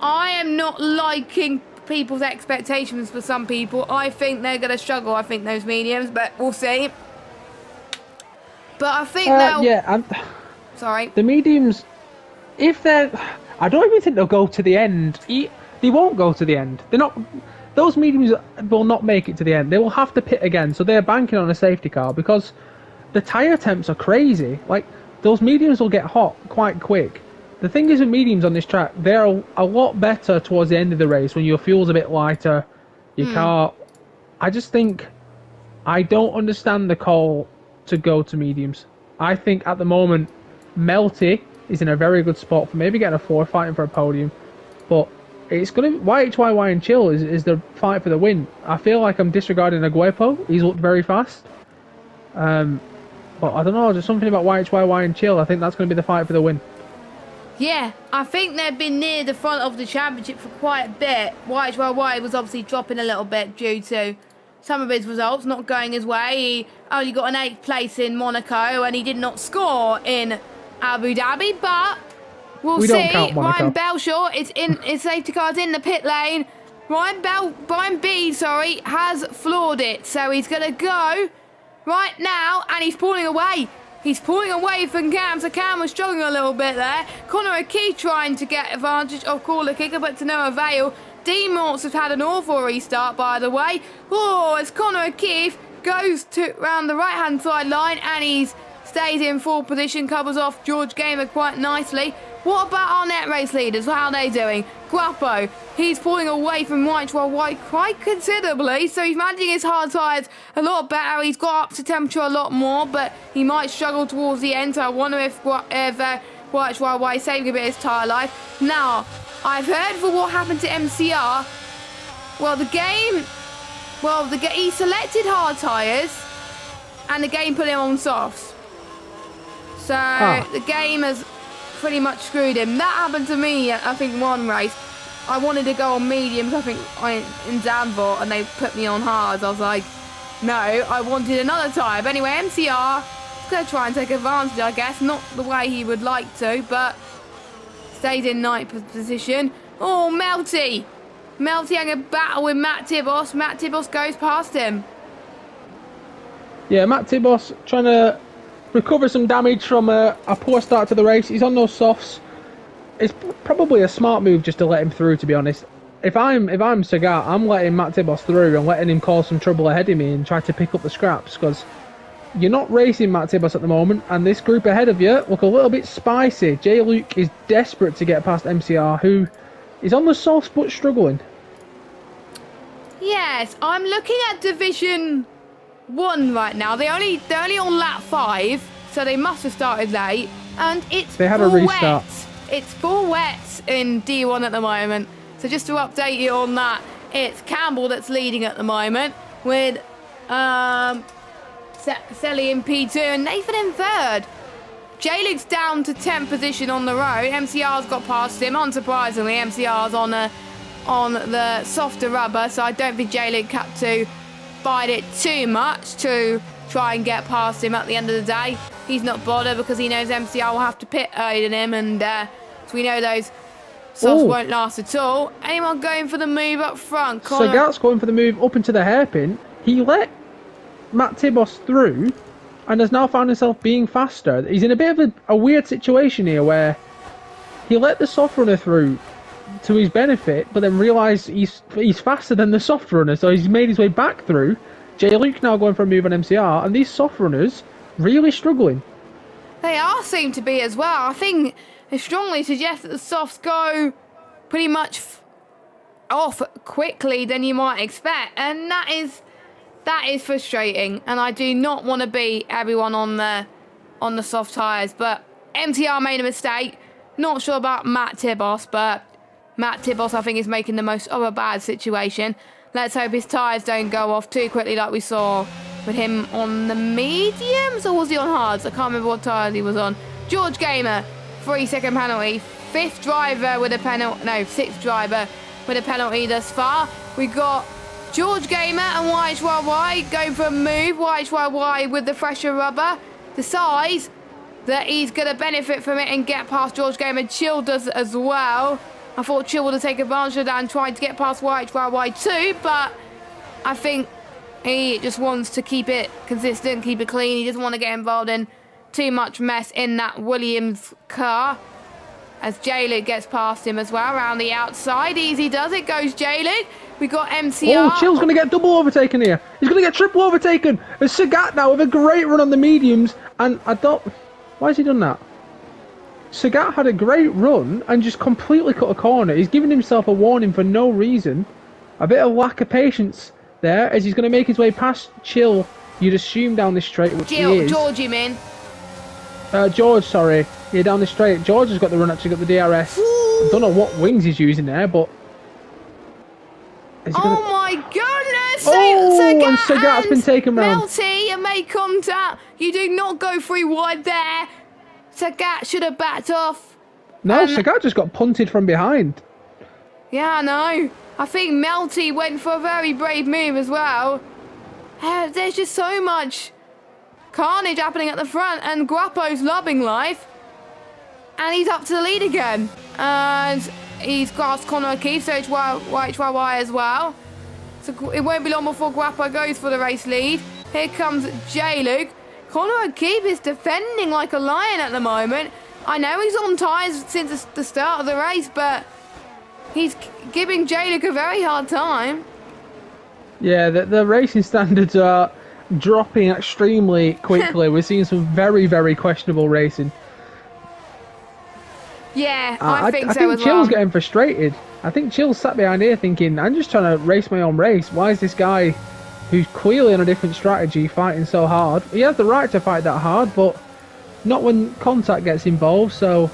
I am not liking people's expectations for some people. I think they're going to struggle, I think, those mediums, but we'll see. But I think now... Yeah, and sorry. the mediums, if they're... I don't even think they'll go to the end. They won't go to the end. They're not... Those mediums will not make it to the end. They will have to pit again, so they're banking on a safety car, because the tyre temps are crazy. Like, those mediums will get hot quite quick. The thing is with mediums on this track, they're a lot better towards the end of the race when your fuel's a bit lighter, your car... I just think... I don't understand the call to go to mediums. I think at the moment, Melty is in a very good spot for maybe getting a 4, fighting for a podium. But it's going to... YHYY and Chill is the fight for the win. I feel like I'm disregarding Aguepo. He's looked very fast. But I don't know, there's something about YHYY and Chill. I think that's going to be the fight for the win. Yeah, I think they've been near the front of the championship for quite a bit. YHYY was obviously dropping a little bit due to some of his results not going his way. He only got an 8th place in Monaco and he did not score in Abu Dhabi, but We'll We see. don't count Monaco. Ryan Belshaw is in. His safety car's in the pit lane. Brian B, has floored it. So he's going to go right now, and he's pulling away. He's pulling away from Cam, so Cam was struggling a little bit there. Connor O'Keefe trying to get advantage of corner kicker, but to no avail. Dean Morts has had an awful restart, by the way. Oh, as Connor O'Keefe goes to round the right-hand side line, and he's stays in full position, covers off George Gamer quite nicely. What about our net race leaders? How are they doing? Guapo, he's pulling away from White quite considerably, so he's managing his hard tyres a lot better. He's got up to temperature a lot more, but he might struggle towards the end, so I wonder if White is saving a bit of his tyre life. Now, I've heard for what happened to MCR, he selected hard tyres, and the game put him on softs. So the game has pretty much screwed him. That happened to me, I think, one race. I wanted to go on mediums, I think, in Danville, and they put me on hards. I was like, no, I wanted another tyre. But anyway, MCR is going to try and take advantage, I guess. Not the way he would like to, but stays in ninth position. Oh, Melty. Melty having a battle with Matt Tibos. Matt Tibos goes past him. Yeah, Matt Tibos trying to recover some damage from a poor start to the race. He's on those softs. It's probably a smart move just to let him through, to be honest. If I'm Sagat, I'm letting Matt Tibos through and letting him cause some trouble ahead of me and try to pick up the scraps, because you're not racing Matt Tibos at the moment, and this group ahead of you look a little bit spicy. J. Luke is desperate to get past MCR, who is on the softs but struggling. Yes, I'm looking at Division 1 right now. They're only on lap 5, so they must have started late. And they had a restart. It's full wets in D1 at the moment. So just to update you on that, it's Campbell that's leading at the moment with Selly in P2 and Nathan in 3rd. J-Luke's down to 10th position on the road. MCR's got past him. Unsurprisingly, MCR's on the softer rubber, so I don't think J-Luke had to fight it too much to try and get past him at the end of the day. He's not bothered because he knows MCR will have to pit earlier than him, and so we know those softs won't last at all. Anyone going for the move up front? Sagat's going for the move up into the hairpin. He let Matt Tibos through and has now found himself being faster. He's in a bit of a weird situation here where he let the soft runner through to his benefit, but then realised he's faster than the soft runner, so he's made his way back through. J. Luke now going for a move on MCR, and these soft runners really struggling. They seem to be as well. I think they strongly suggest that the softs go pretty much off quickly than you might expect, and that is frustrating. And I do not want to beat everyone on the soft tyres, but MCR made a mistake. Not sure about Matt Tibos, but Matt Tibos, I think, is making the most of a bad situation. Let's hope his tyres don't go off too quickly like we saw with him on the mediums, or was he on hards? I can't remember what tyres he was on. George Gamer, 3-second penalty. 5th driver with a penalty. No, 6th driver with a penalty thus far. We got George Gamer and YHYY going for a move. YHYY with the fresher rubber decides that he's going to benefit from it and get past George Gamer. Chill does as well. I thought Chill would have taken advantage of that and tried to get past YHYY too, but I think he just wants to keep it consistent, keep it clean. He doesn't want to get involved in too much mess in that Williams car. As J-Luke gets past him as well around the outside. Easy does it, goes J-Luke. We got MCR. Oh, Chill's going to get double overtaken here. He's going to get triple overtaken. There's Sagat now with a great run on the mediums. And I don't... Why has he done that? Sagat had a great run and just completely cut a corner. He's giving himself a warning for no reason. A bit of lack of patience there as he's going to make his way past Chill. You'd assume down this straight, which he is. George, you mean? George, sorry. Yeah, down the straight. George has got the run, actually got the DRS. I don't know what wings he's using there, but... My goodness! And Sagat's been taken round. Melty, you made contact. You do not go free wide there. Sagat should have backed off. No, Sagat just got punted from behind. Yeah, I know. I think Melty went for a very brave move as well. There's just so much carnage happening at the front, and Guapo's loving life. And he's up to the lead again. And he's grasped Connor O'Keefe, so it's YHYY as well. So it won't be long before Guapo goes for the race lead. Here comes J-Luke. Connor O'Keefe is defending like a lion at the moment. I know he's on tyres since the start of the race, but he's giving J-Luke a very hard time. Yeah, the racing standards are dropping extremely quickly. We're seeing some very, very questionable racing. Yeah, I think so as well. I think Chill's getting frustrated. I think Chill's sat behind here thinking, I'm just trying to race my own race. Why is this guy who's clearly on a different strategy fighting so hard? He has the right to fight that hard, but not when contact gets involved. So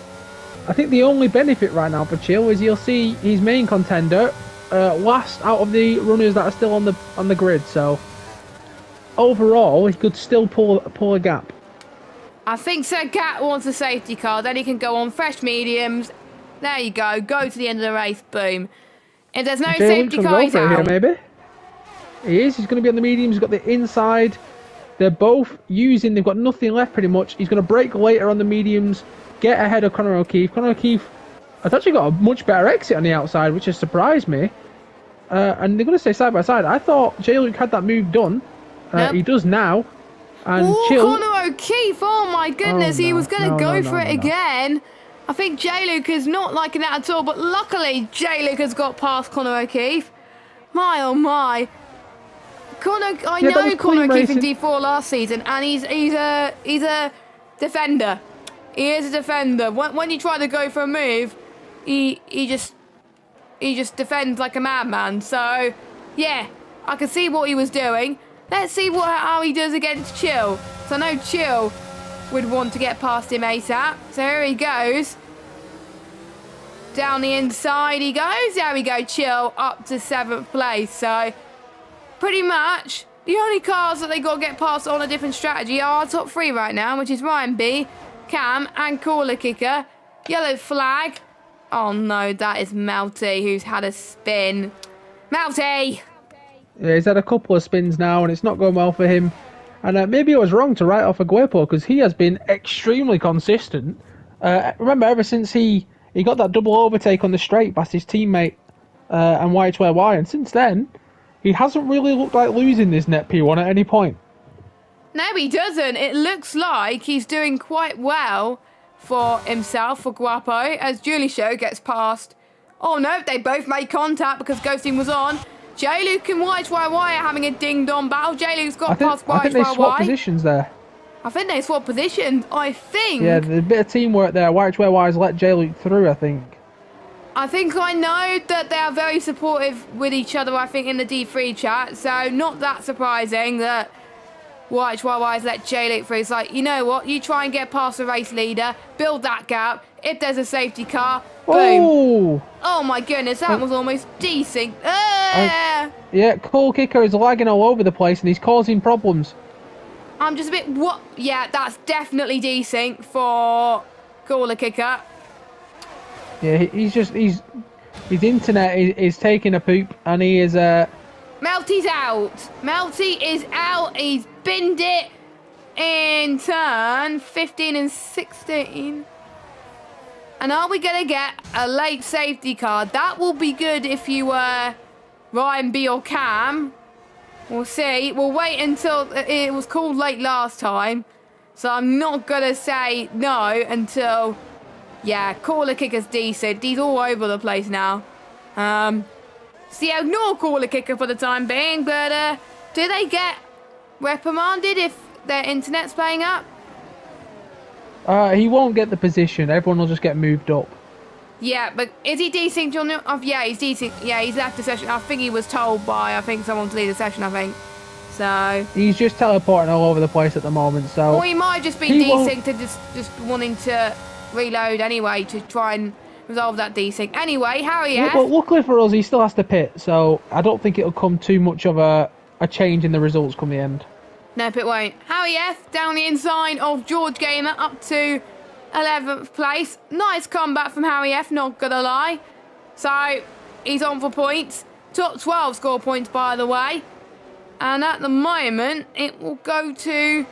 I think the only benefit right now for Chill is you'll see his main contender last out of the runners that are still on the grid. So overall, he could still pull a gap. I think Sir Cat wants a safety car, then he can go on fresh mediums. There you go to the end of the race, boom. If there's no safety car, he's out. Here, maybe. He is, he's going to be on the mediums, he's got the inside. They're both they've got nothing left pretty much. He's going to brake later on the mediums, get ahead of Connor O'Keefe. Connor O'Keefe has actually got a much better exit on the outside, which has surprised me. And they're going to stay side by side. I thought J-Luke had that move done. Nope. He does now. And Chill. Connor O'Keefe, oh my goodness, he was going to go for it again. I think J-Luke is not liking that at all, but luckily J-Luke has got past Connor O'Keefe. My oh my. I know Connor O'Keefe in D4 last season, and he's a defender. He is a defender. When you try to go for a move, he just defends like a madman. So yeah, I can see what he was doing. Let's see how he does against Chill. So I know Chill would want to get past him ASAP. So here he goes. Down the inside he goes. There we go, Chill up to 7th place. So pretty much the only cars that they got to get past on a different strategy are our top 3 right now, which is Ryan B, Cam, and Corner Kicker. Yellow flag. Oh no, that is Melty who's had a spin. Melty! Yeah, he's had a couple of spins now, and it's not going well for him. And maybe I was wrong to write off Aguepo, because he has been extremely consistent. Remember, ever since he got that double overtake on the straight past his teammate and YHYY, and since then, he hasn't really looked like losing this net P1 at any point. No, he doesn't. It looks like he's doing quite well for himself, for Guapo, as Julie Show gets past. Oh no, they both made contact because ghosting was on. J-Luke and YHYY are having a ding-dong battle. J-Luke's got past YHYY. I think they swapped positions there. I think they swapped positions. I think. Yeah, there's a bit of teamwork there. YHYY's let J-Luke through, I think. I know that they are very supportive with each other, I think, in the D3 chat. So not that surprising that YHYY's let J-Luke through. It's like, you know what? You try and get past the race leader, build that gap. If there's a safety car, boom. Oh my goodness, that was almost desync. Yeah, Cool Kicker is lagging all over the place and he's causing problems. I'm just a bit, what? Yeah, that's definitely desync for Cool Kicker. Yeah, his internet is taking a poop, and he is Melty's out. Melty is out. He's binned it in turn 15 and 16. And are we going to get a late safety car? That will be good if you were Ryan B or Cam. We'll see. We'll wait until it was called late last time. So I'm not going to say no until... Yeah, Corner Kicker's decent. He's all over the place now. So yeah, ignore Corner Kicker for the time being. But do they get reprimanded if their internet's playing up? He won't get the position. Everyone will just get moved up. Yeah, but is he desynced? Yeah, he's desynced. Yeah, he's left the session. I think he was told by, someone to leave the session, I think. So... He's just teleporting all over the place at the moment, so... Or he might just be desynced and just wanting to reload anyway to try and resolve that desync. Anyway, Harry F. Well, luckily for us, he still has to pit, so I don't think it'll come too much of a change in the results come the end. Nope, it won't. Harry F. down the inside of George Gamer up to 11th place. Nice comeback from Harry F, not gonna lie. So, he's on for points. Top 12 score points, by the way. And at the moment, it will go to...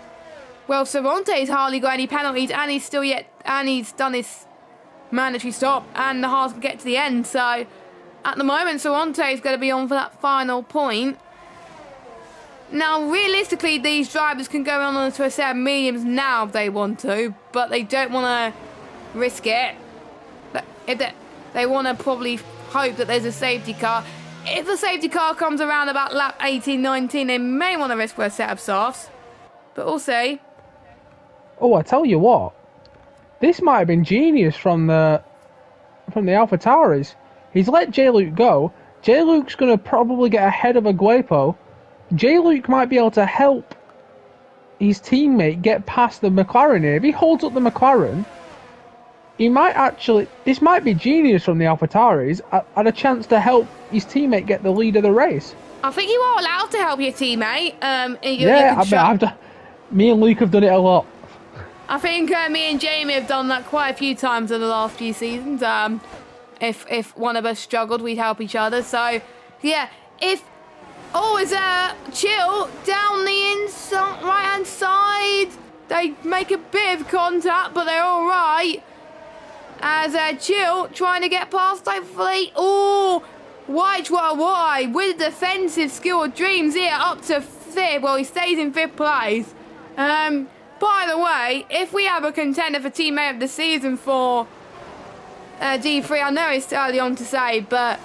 Well, Cervantes hardly got any penalties, and he's done his mandatory stop and the Haas can get to the end. So at the moment, Sorrento is going to be on for that final point. Now, realistically, these drivers can go on to a set of mediums now if they want to, but they don't want to risk it. If they want to probably hope that there's a safety car. If the safety car comes around about lap 18, 19, they may want to risk for a set of softs. But we'll see. Oh, I tell you what. This might have been genius from the AlphaTauris. He's let J-Luke go. J-Luke's going to probably get ahead of Aguepo. J-Luke might be able to help his teammate get past the McLaren here. If he holds up the McLaren, he might actually... This might be genius from the AlphaTauris at a chance to help his teammate get the lead of the race. I think you are allowed to help your teammate. Me and Luke have done it a lot. I think me and Jamie have done that quite a few times in the last few seasons. If one of us struggled, we'd help each other. So, yeah, Chill down the inside, right-hand side. They make a bit of contact, but they're all right. As Chill trying to get past, hopefully. Oh, why? With defensive skill of dreams here, up to 5th. Well, he stays in 5th place. By the way, if we have a contender for teammate of the season for D3, I know it's early on to say, but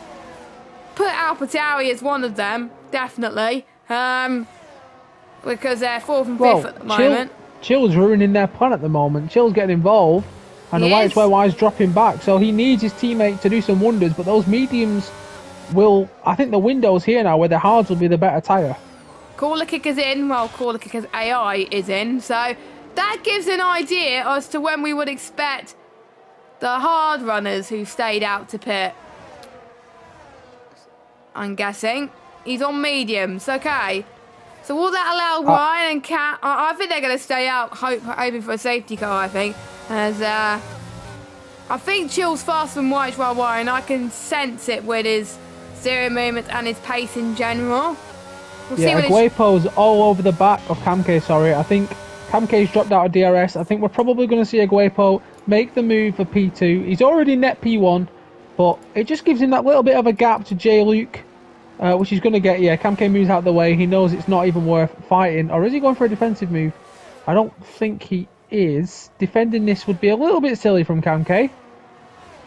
put AlphaTauri as one of them, definitely. Because they're 4th and 5th at the moment. Chill's ruining their plan at the moment. Chill's getting involved, and the YHYY's dropping back, so he needs his teammate to do some wonders, but those mediums will... I think the window's here now where the hards will be the better tyre. Corner Kicker's in. Well, Corner Kicker's AI is in, so that gives an idea as to when we would expect the hard runners who stayed out to pit. I'm guessing. He's on mediums, okay. So will that allow Ryan and Kat... I think they're going to stay out, hoping for a safety car, I think. As I think Chill's faster than YHYY, and I can sense it with his zero movement and his pace in general. We'll see Aguepo's all over the back of Kamke, sorry. I think Kamke's dropped out of DRS. I think we're probably going to see Aguepo make the move for P2. He's already net P1, but it just gives him that little bit of a gap to J-Luke, which he's going to get. Yeah, Kamke moves out of the way. He knows it's not even worth fighting. Or is he going for a defensive move? I don't think he is. Defending this would be a little bit silly from Kamke.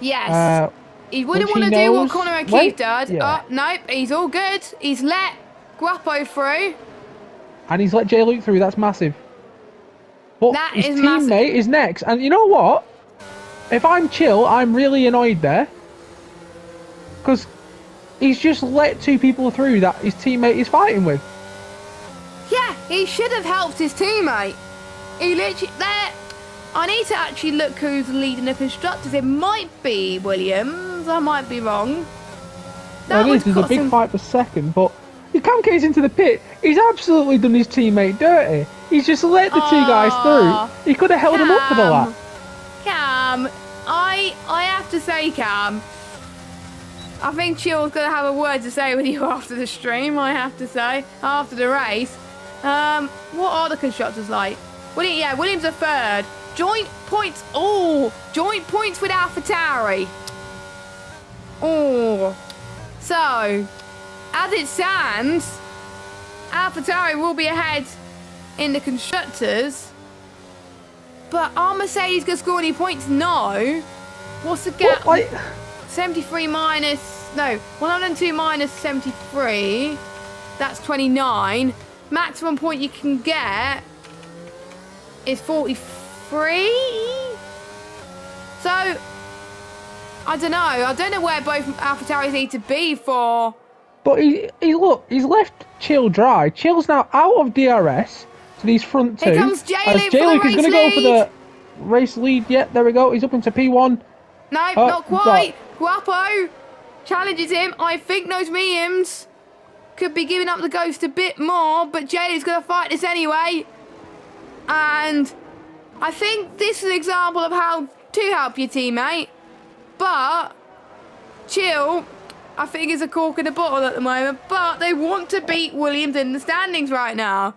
Yes. He wouldn't want to do what Connor O'Keefe did. Yeah. Nope, he's all good. He's let Guapo through. And he's let J-Luke through. That's massive. But his teammate is next. And you know what? If I'm Chill, I'm really annoyed there. Because he's just let 2 people through that his teammate is fighting with. Yeah, he should have helped his teammate. He literally... I need to actually look who's leading the constructors. It might be Williams. I might be wrong. There's a big fight for second, but Kamke's into the pit. He's absolutely done his teammate dirty. He's just let the 2 guys through. He could have held him up for the lap. Cam, I have to say, Cam, I think Chill's going to have a word to say with you after the stream, I have to say, after the race. What are the constructors like? Williams are 3rd. Joint points. Oh, joint points with AlphaTauri. Oh. So, as it stands, AlphaTauri will be ahead in the constructors. But are Mercedes going to score any points? No. What's the gap? 73 minus... No, 102 minus 73. That's 29. Maximum point you can get is 43. So, I don't know. I don't know where both AlphaTauris need to be for... But he's left Chill dry. Chill's now out of DRS to these front 2. Here comes J-Luke for the race is going to go for the race lead. Yeah, there we go. He's up into P1. No, not quite. Guapo challenges him. I think those mediums could be giving up the ghost a bit more, but J-Luke's going to fight this anyway. And I think this is an example of how to help your teammate. But Chill, I think, is a cork in a bottle at the moment. But they want to beat Williams in the standings right now.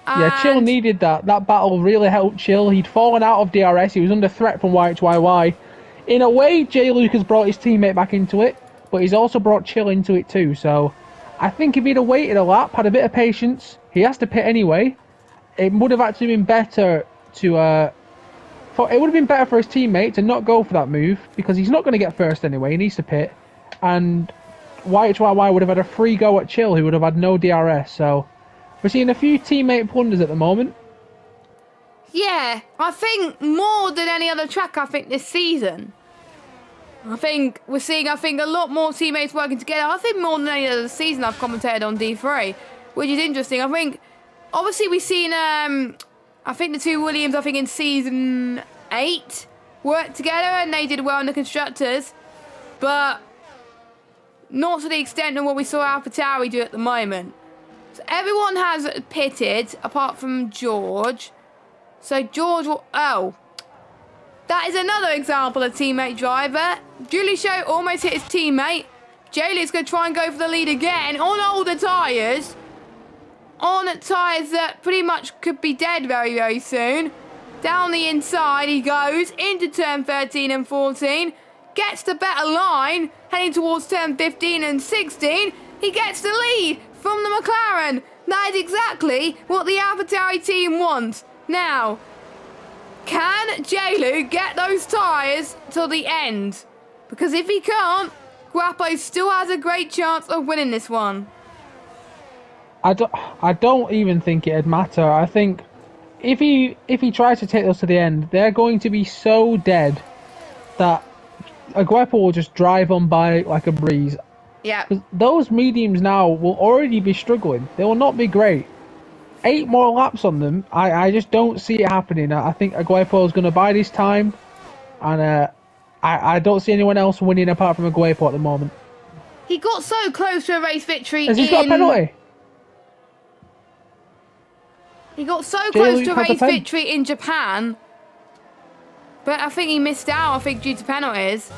Yeah, Chill needed that. That battle really helped Chill. He'd fallen out of DRS. He was under threat from YHYY. in a way, Jay Luke has brought his teammate back into it, but he's also brought Chill into it too. So I think if he'd have waited a lap, had a bit of patience, he has to pit anyway. It would have actually been better to. It would have been better for his teammate to not go for that move because he's not going to get first anyway. He needs to pit, and YHYY would have had a free go at Chill, who would have had no DRS. So we're seeing a few teammate blunders at the moment. Yeah, I think more than any other track, I think this season. I think we're seeing, a lot more teammates working together. I think more than any other season I've commentated on D3, which is interesting. I think, obviously we've seen, I think the two Williams, in season 8 worked together and they did well in the constructors, but not to the extent of what we saw AlphaTauri do at the moment. So everyone has pitted apart from George. So George will... Oh. That is another example of teammate driver. Julie Show almost hit his teammate. Jaylee's going to try and go for the lead again on older tyres. On tyres that pretty much could be dead very, very soon. Down the inside he goes into turn 13 and 14. Gets the better line. Heading towards turn 15 and 16. He gets the lead from the McLaren. That is exactly what the AlphaTauri team wants. Now, can J-Luke get those tyres till the end? Because if he can't, Guapo still has a great chance of winning this one. I don't even think it'd matter. I think if he tries to take those to the end, they're going to be so dead that Guapo will just drive on by like a breeze. Yeah. Those mediums now will already be struggling. They will not be great. 8 more laps on them, I just don't see it happening. I think Aguapo is going to buy this time, and I don't see anyone else winning apart from Aguapo at the moment. He got so close to a race victory. Has he got a penalty? He got so close to a race victory in Japan, but I think he missed out, due to penalties.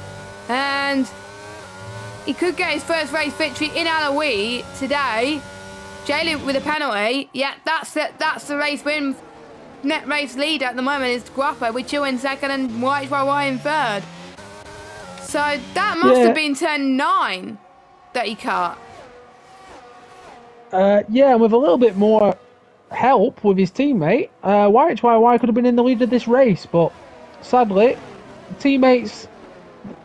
And he could get his first race victory in Alawi today. J-Luke with a penalty. Yeah, that's the race win. Net race leader at the moment is Guapo with Chill in second and YHYY in third. So that must have been turn 9 that he cut. Yeah, with a little bit more help with his teammate, YHYY could have been in the lead of this race, but sadly, teammates...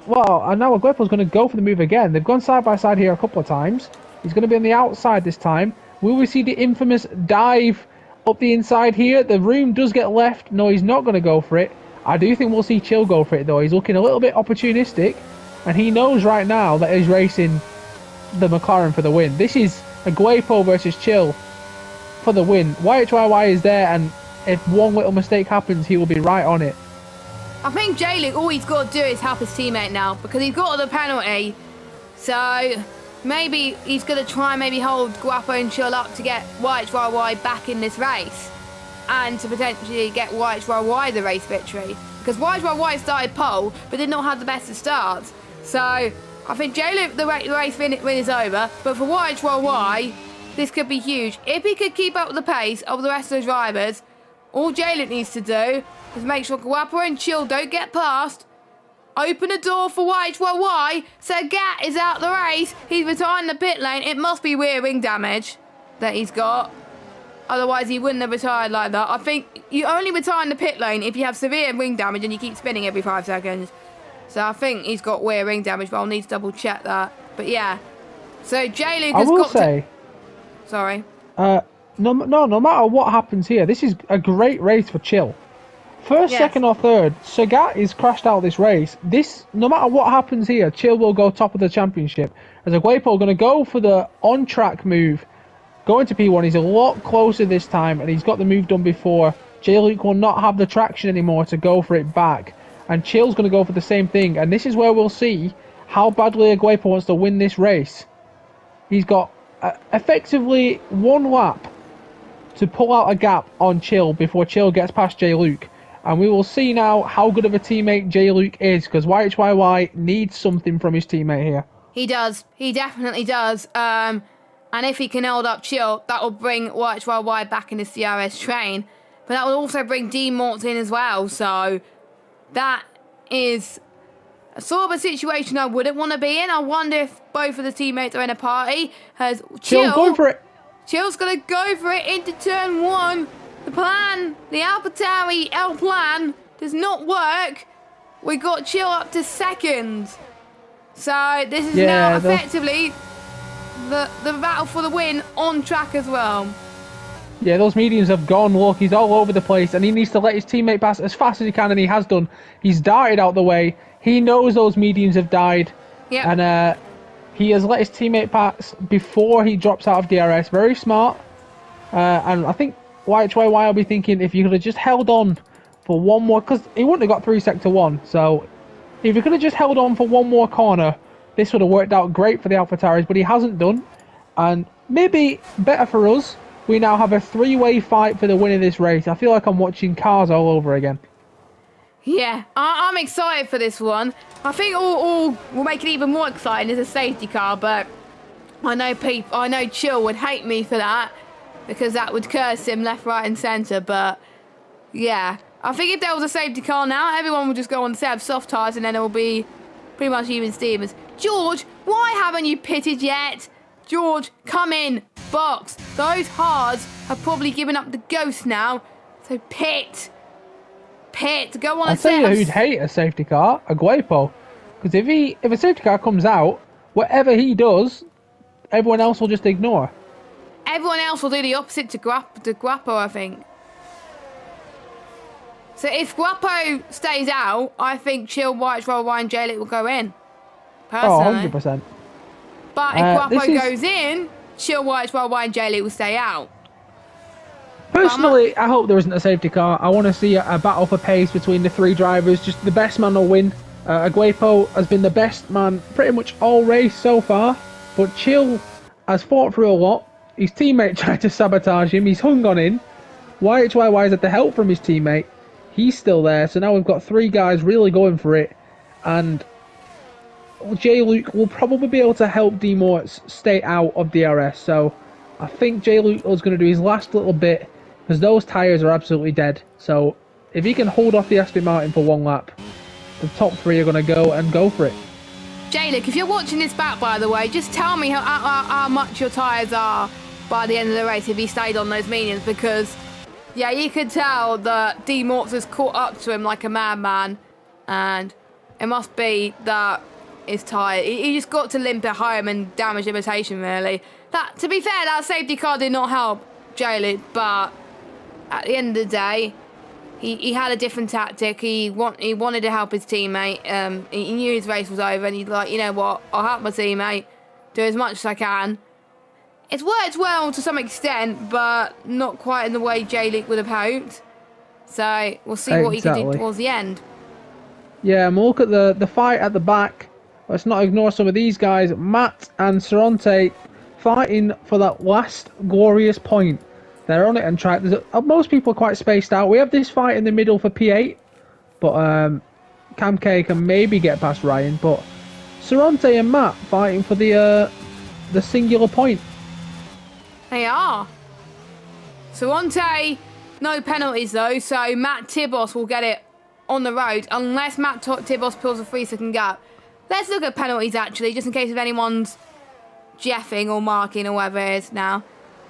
Well, and now Aguapo's going to go for the move again. They've gone side by side here a couple of times. He's going to be on the outside this time. Will we see the infamous dive up the inside here? The room does get left. No, he's not going to go for it. I do think we'll see Chill go for it, though. He's looking a little bit opportunistic, and he knows right now that he's racing the McLaren for the win. This is Aguapo versus Chill for the win. YHYY is there, and if one little mistake happens, he will be right on it. I think J-Luke, all he's got to do is help his teammate now, because he's got the penalty. So maybe he's going to try and hold Guapo and Chill up to get YHYY back in this race, and to potentially get YHYY the race victory. Because YHYY started pole, but did not have the best of starts. So I think J-Luke, the race win is over. But for YHYY, this could be huge. If he could keep up with the pace of the rest of the drivers, all J-Luke needs to do is make sure Guapo and Chill don't get past. Open the door for YHYY. Sagat is out the race. He's retiring the pit lane. It must be rear wing damage that he's got. Otherwise, he wouldn't have retired like that. I think you only retire in the pit lane if you have severe wing damage and you keep spinning every 5 seconds. So I think he's got rear wing damage, but I'll need to double check that. But yeah. So J-Luke has got to... Sorry. No matter what happens here, this is a great race for Chill. First, second, or third, Sagat is crashed out of this race. No matter what happens here, Chill will go top of the championship. As Aguapo going to go for the on-track move, going to P1. He's a lot closer this time, and he's got the move done before. J-Luke will not have the traction anymore to go for it back. And Chill's going to go for the same thing. And this is where we'll see how badly Aguapo wants to win this race. He's got effectively 1 lap to pull out a gap on Chill before Chill gets past J-Luke. And we will see now how good of a teammate J-Luke is, because YHYY needs something from his teammate here. He does. He definitely does. And if he can hold up Chill, that will bring YHYY back in the CRS train. But that will also bring Dean Mortz in as well. So that is a sort of a situation I wouldn't want to be in. I wonder if both of the teammates are in a party. Has Chill, going for it. Chill's going to go for it into turn 1. The plan, the AlphaTauri L plan, does not work. We got Chill up to 2nd. So this is now effectively the battle for the win on track as well. Yeah, those mediums have gone. Look, he's all over the place, and he needs to let his teammate pass as fast as he can, and he has done. He's darted out the way. He knows those mediums have died. Yep. And he has let his teammate pass before he drops out of DRS. Very smart. And I think YHYY will be thinking if you could have just held on for one more, because he wouldn't have got through Sector 1. So if he could have just held on for one more corner, this would have worked out great for the AlphaTauris, but he hasn't done. And maybe better for us, we now have a 3-way fight for the win of this race. I feel like I'm watching cars all over again. Yeah, I'm excited for this one. I think all will make it even more exciting is a safety car, but I know Chill would hate me for that because that would curse him left, right, and centre. But yeah, I think if there was a safety car now, everyone would just go on the set of soft tyres, and then it will be pretty much even Stevens. George, why haven't you pitted yet? George, come in, box. Those hards have probably given up the ghost now, so pit. Go on. I'll tell you who'd hate a safety car, a Guapo. Because if a safety car comes out, whatever he does, everyone else will just ignore. Everyone else will do the opposite to Guapo, I think. So if Guapo stays out, I think Chill, White, Roll, and J-Lit will go in. Personally. 100%. But if Guapo goes in, Chill, White, Roll, and J-Lit will stay out. Personally, I hope there isn't a safety car. I want to see a battle for pace between the 3 drivers. Just the best man will win. Aguapo has been the best man pretty much all race so far. But Chill has fought through a lot. His teammate tried to sabotage him. He's hung on in. YHYY's had the help from his teammate. He's still there. So now we've got 3 guys really going for it. And J-Luke will probably be able to help D-Morts stay out of DRS. So I think J-Luke is going to do his last little bit, because those tyres are absolutely dead. So if he can hold off the Aston Martin for 1 lap, the top 3 are going to go for it. J-Luke, if you're watching this back, by the way, just tell me how much your tyres are by the end of the race if he stayed on those mediums, because, yeah, you could tell that D-Morts has caught up to him like a madman, and it must be that his tyre, he just got to limp it home and damage limitation, really. That, to be fair, that safety car did not help J-Luke, but at the end of the day, he had a different tactic. He wanted to help his teammate. He knew his race was over, and he's like, you know what, I'll help my teammate, do as much as I can. It's worked well to some extent, but not quite in the way J-Luke would have hoped. So we'll see what he can do towards the end. Yeah, and we'll look at the fight at the back. Let's not ignore some of these guys. Matt and Saronte fighting for that last glorious point. They're on it and try. Most people are quite spaced out. We have this fight in the middle for P8, but Cam K can maybe get past Ryan. But Saronte and Matt fighting for the singular point. They are. Saronte, no penalties though, so Matt Tibos will get it on the road unless Matt Tibos pulls a 3-second gap. Let's look at penalties actually, just in case if anyone's jeffing or marking or whatever it is now.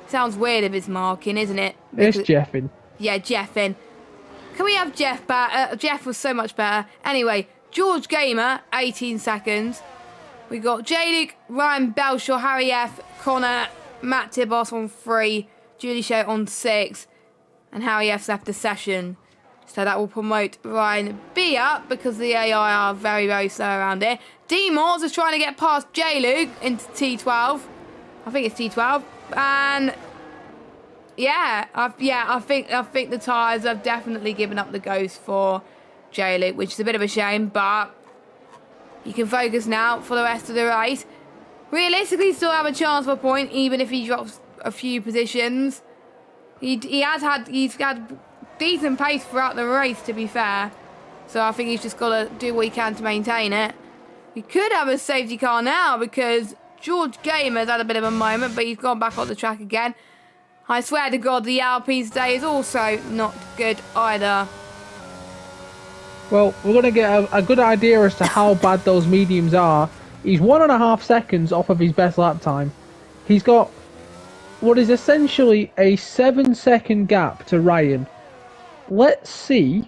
Sounds weird if it's marking, isn't it? It's jeffing. Yeah, jeffing. Can we have Jeff back? Jeff was so much better. Anyway, George Gamer, 18 seconds. We got J-Luke, Ryan Belshaw, Harry F, Connor, Matt Tibos on 3, Julie Shea on 6, and Harry F's left the session. So that will promote Ryan B up because the AI are very, very slow around here. D-Morts is trying to get past J-Luke into T12. I think it's T12. And yeah, I think the tyres have definitely given up the ghost for J-Luke, which is a bit of a shame, but you can focus now for the rest of the race. Realistically, still have a chance for a point, even if he drops a few positions. He's had decent pace throughout the race, to be fair. So I think he's just got to do what he can to maintain it. We could have a safety car now because George Gamer's had a bit of a moment, but he's gone back on the track again. I swear to God, the Alpine today is also not good either. Well, we're going to get a good idea as to how bad those mediums are. He's 1.5 seconds off of his best lap time. He's got what is essentially a 7-second gap to Ryan. Let's see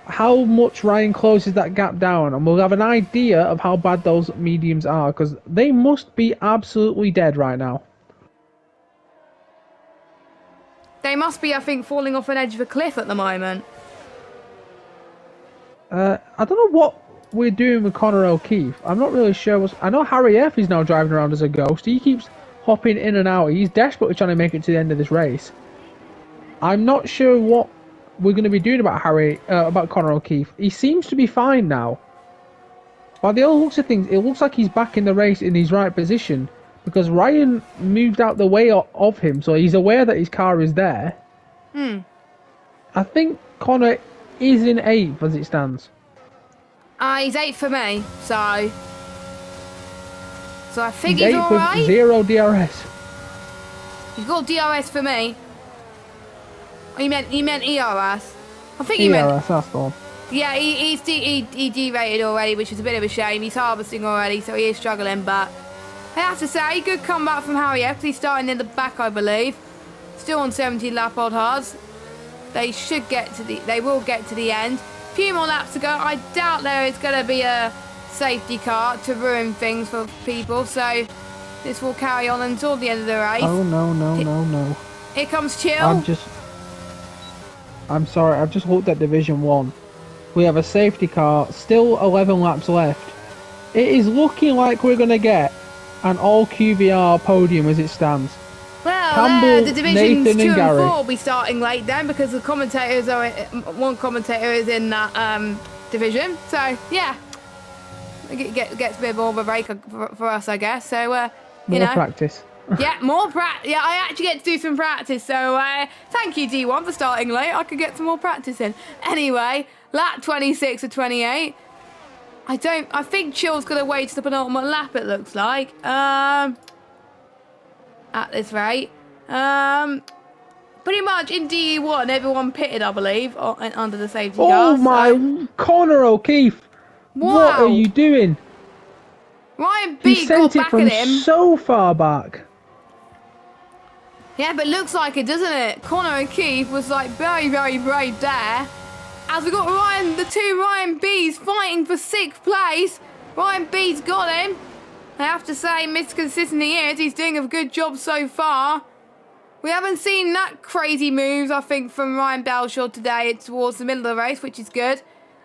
how much Ryan closes that gap down, and we'll have an idea of how bad those mediums are, because they must be absolutely dead right now. They must be, I think, falling off an edge of a cliff at the moment. I don't know what we're doing with Connor O'Keefe. I'm not really sure. I know Harry F is now driving around as a ghost. He keeps hopping in and out. He's desperately trying to make it to the end of this race. I'm not sure what we're going to be doing about about Connor O'Keefe. He seems to be fine now. By the old looks of things, it looks like he's back in the race in his right position, because Ryan moved out the way of him, so he's aware that his car is there. I think Connor is in 8th as it stands. He's 8th for me, so I think He's he's 8th alright. with 0 DRS. He's got DRS for me. Oh, you meant ERS. I think ERS, you meant. that's the one. Yeah, he derated already, which is a bit of a shame. He's harvesting already, so he is struggling. But I have to say, good comeback from Harry F. He's starting in the back, I believe. Still on 17 lap old hards. They will get to the end. A few more laps to go. I doubt there is going to be a safety car to ruin things for people. So this will carry on until the end of the race. Oh no. Here comes Chill. I'm sorry, I've just looked at Division 1. We have a safety car, still 11 laps left. It is looking like we're going to get an all QVR podium as it stands. Well, Campbell, the divisions Nathan 2 and and Gary. 4 will be starting late then, because the commentators are one commentator is in that division. So yeah, it gets a bit more of a break for us, I guess. So More practice. Yeah, more practice. Yeah, I actually get to do some practice. So thank you, D1, for starting late. I could get some more practice in. Anyway, lap 26 or 28. I think Chill's gonna wait to the penultimate lap. It looks like. At this rate. Pretty much in DE1, everyone pitted, I believe, under the safety car. Oh my, Connor O'Keefe! Wow. What are you doing? Ryan B He got sent it back from at him. so far back. Yeah, but looks like it, doesn't it? Connor O'Keefe was like very, very brave there. As we got the two Ryan B's fighting for 6th place. Ryan B's got him. I have to say, Mr. Consistent he is. He's doing a good job so far. We haven't seen that crazy moves, I think, from Ryan Belshaw today towards the middle of the race, which is good.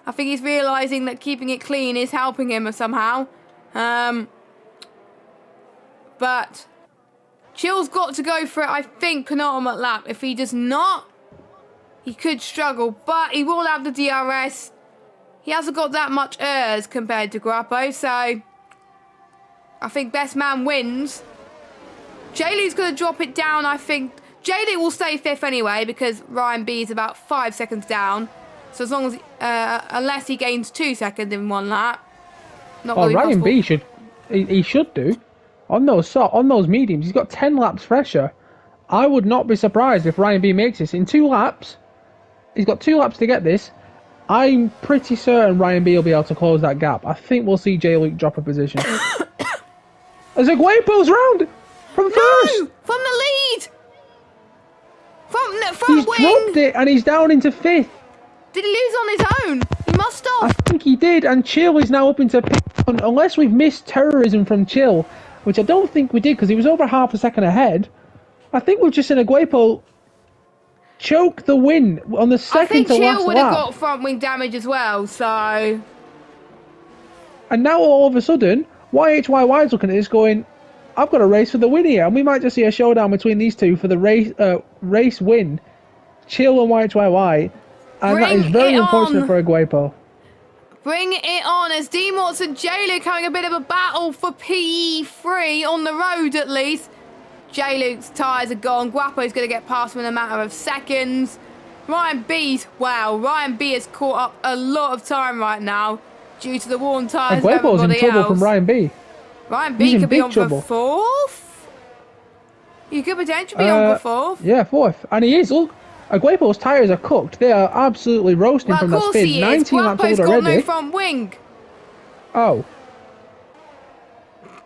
I think he's realising that keeping it clean is helping him somehow. But Chill's got to go for it, I think, penultimate lap. If he does not, he could struggle, but he will have the DRS. He hasn't got that much ERS compared to Guapo, so I think best man wins. Jaylee's going to drop it down, I think. Jaylee will stay 5th anyway, because Ryan B is about 5 seconds down. So as long as, unless he gains 2 seconds in one lap. Not Oh, really Ryan possible. B he should do. On those mediums, he's got 10 laps fresher. I would not be surprised if Ryan B makes this in 2 laps. He's got 2 laps to get this. I'm pretty certain Ryan B will be able to close that gap. I think we'll see Jay Luke drop a position. As Aguapo's round from first. From the lead. From He's wing. dropped it and he's down into 5th. Did he lose on his own? He must I have. think he did, and Chill is now up into 5th. Unless we've missed terrorism from Chill, which I don't think we did because he was over half a second ahead. I think we've just seen Aguapo choke the win on the second to I think last Chill would have lap. got front wing damage as well, so And now all of a sudden, YHYY's looking at this going, I've got a race for the win here, and we might just see a showdown between these two for the race win. Chill and YHYY, and that is very unfortunate for Aguapo. bring it on as D-Morts and J-Luke having a bit of a battle for P3 on the road at least. J-Luke's tyres are gone. Guapo's going to get past him in a matter of seconds. Ryan B has caught up a lot of time right now due to the worn tyres of Aguapo's in everybody trouble else. from Ryan B. Ryan B He's in could be big on trouble. for 4th. You could potentially be on for 4th. Yeah, 4th. And he is. Look, Aguepo's tyres are cooked. They are absolutely roasting Well, from of that course spin. he is. 19 laps Guapo's old got already. no front wing. Oh.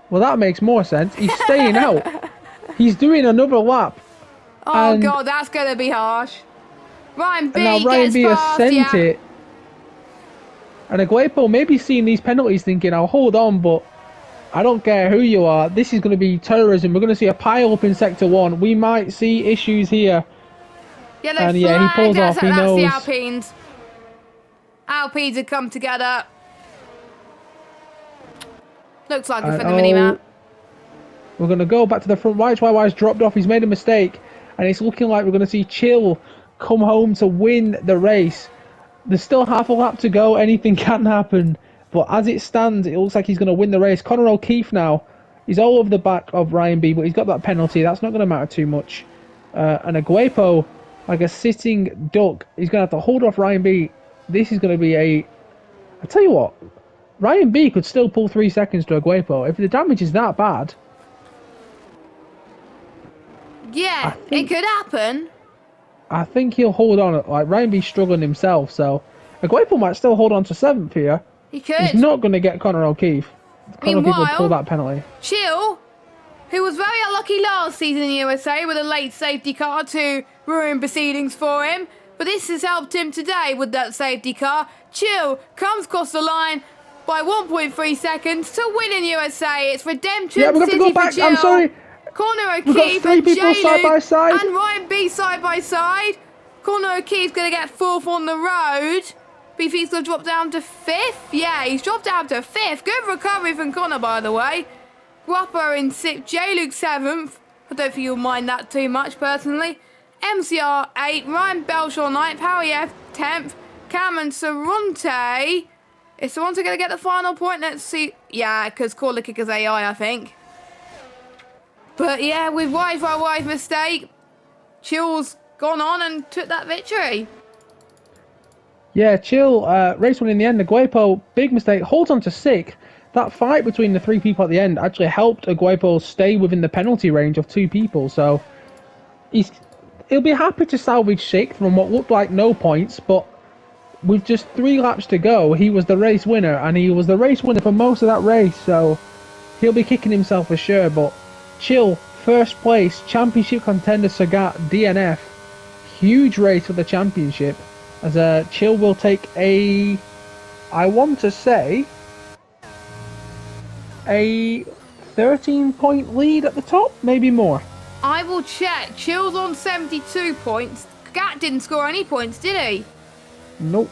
Well, that makes more sense. He's staying out. He's doing another lap. Oh, God, that's going to be harsh. Ryan B Now Ryan gets B has past, sent yeah. it. And Aguepo may be seeing these penalties thinking, I'll hold on, but I don't care who you are. This is going to be terrorism. We're going to see a pile up in Sector 1. We might see issues here. Yellow And flag. yeah, he pulls off. He That's knows. the Alpines. Alpines have come together. Looks like it for the mini-map. We're going to go back to the front. YYY's dropped off. He's made a mistake. And it's looking like we're going to see Chill come home to win the race. There's still half a lap to go. Anything can happen. But as it stands, it looks like he's going to win the race. Conor O'Keefe now. He's all over the back of Ryan B, but he's got that penalty. That's not going to matter too much. And Aguepo, like a sitting duck, he's going to have to hold off Ryan B. This is going to be a... I tell you what, Ryan B could still pull 3 seconds to Aguepo. If the damage is that bad... Yeah, it could happen. I think he'll hold on. Like, Ryan B's struggling himself, so Aguepo might still hold on to 7th here. He could. He's not going to get Conor O'Keefe. Conor O'Keefe will pull that penalty. Chill, who was very unlucky last season in the USA with a late safety car to ruin proceedings for him, but this has helped him today with that safety car. Chill comes across the line by 1.3 seconds to win in USA. It's redemption. Yeah, we're going to go back. Chill. I'm sorry. Conor We've got O'Keefe 3 and people side by J-Luke side. and Ryan B side by side. Conor O'Keefe's going to get 4th on the road. BF's going to drop down to 5th. Yeah, he's dropped down to 5th. Good recovery from Conor, by the way. Guapo in 6th. J-Luke 7th. I don't think you'll mind that too much, personally. MCR 8th. Ryan Belshaw 9th. Harry F 10th. Cameron Saronte. Is Saronte going to get the final point? Let's see. Yeah, because Corner Kicker's AI, I think. But yeah, with Wi-Fi's mistake, Chill's gone on and took that victory. Yeah, Chill, race win in the end. Aguepo, big mistake, holds on to 6th. That fight between the 3 people at the end actually helped Aguepo stay within the penalty range of 2 people. So he'll be happy to salvage 6th from what looked like no points, but with just 3 laps to go, he was the race winner, and he was the race winner for most of that race. So he'll be kicking himself for sure, but Chill, first place, championship contender Sagat, DNF. Huge race for the championship, as Chill will take a, I want to say, a 13-point lead at the top, maybe more. I will check. Chill's on 72 points. Gat didn't score any points, did he? Nope.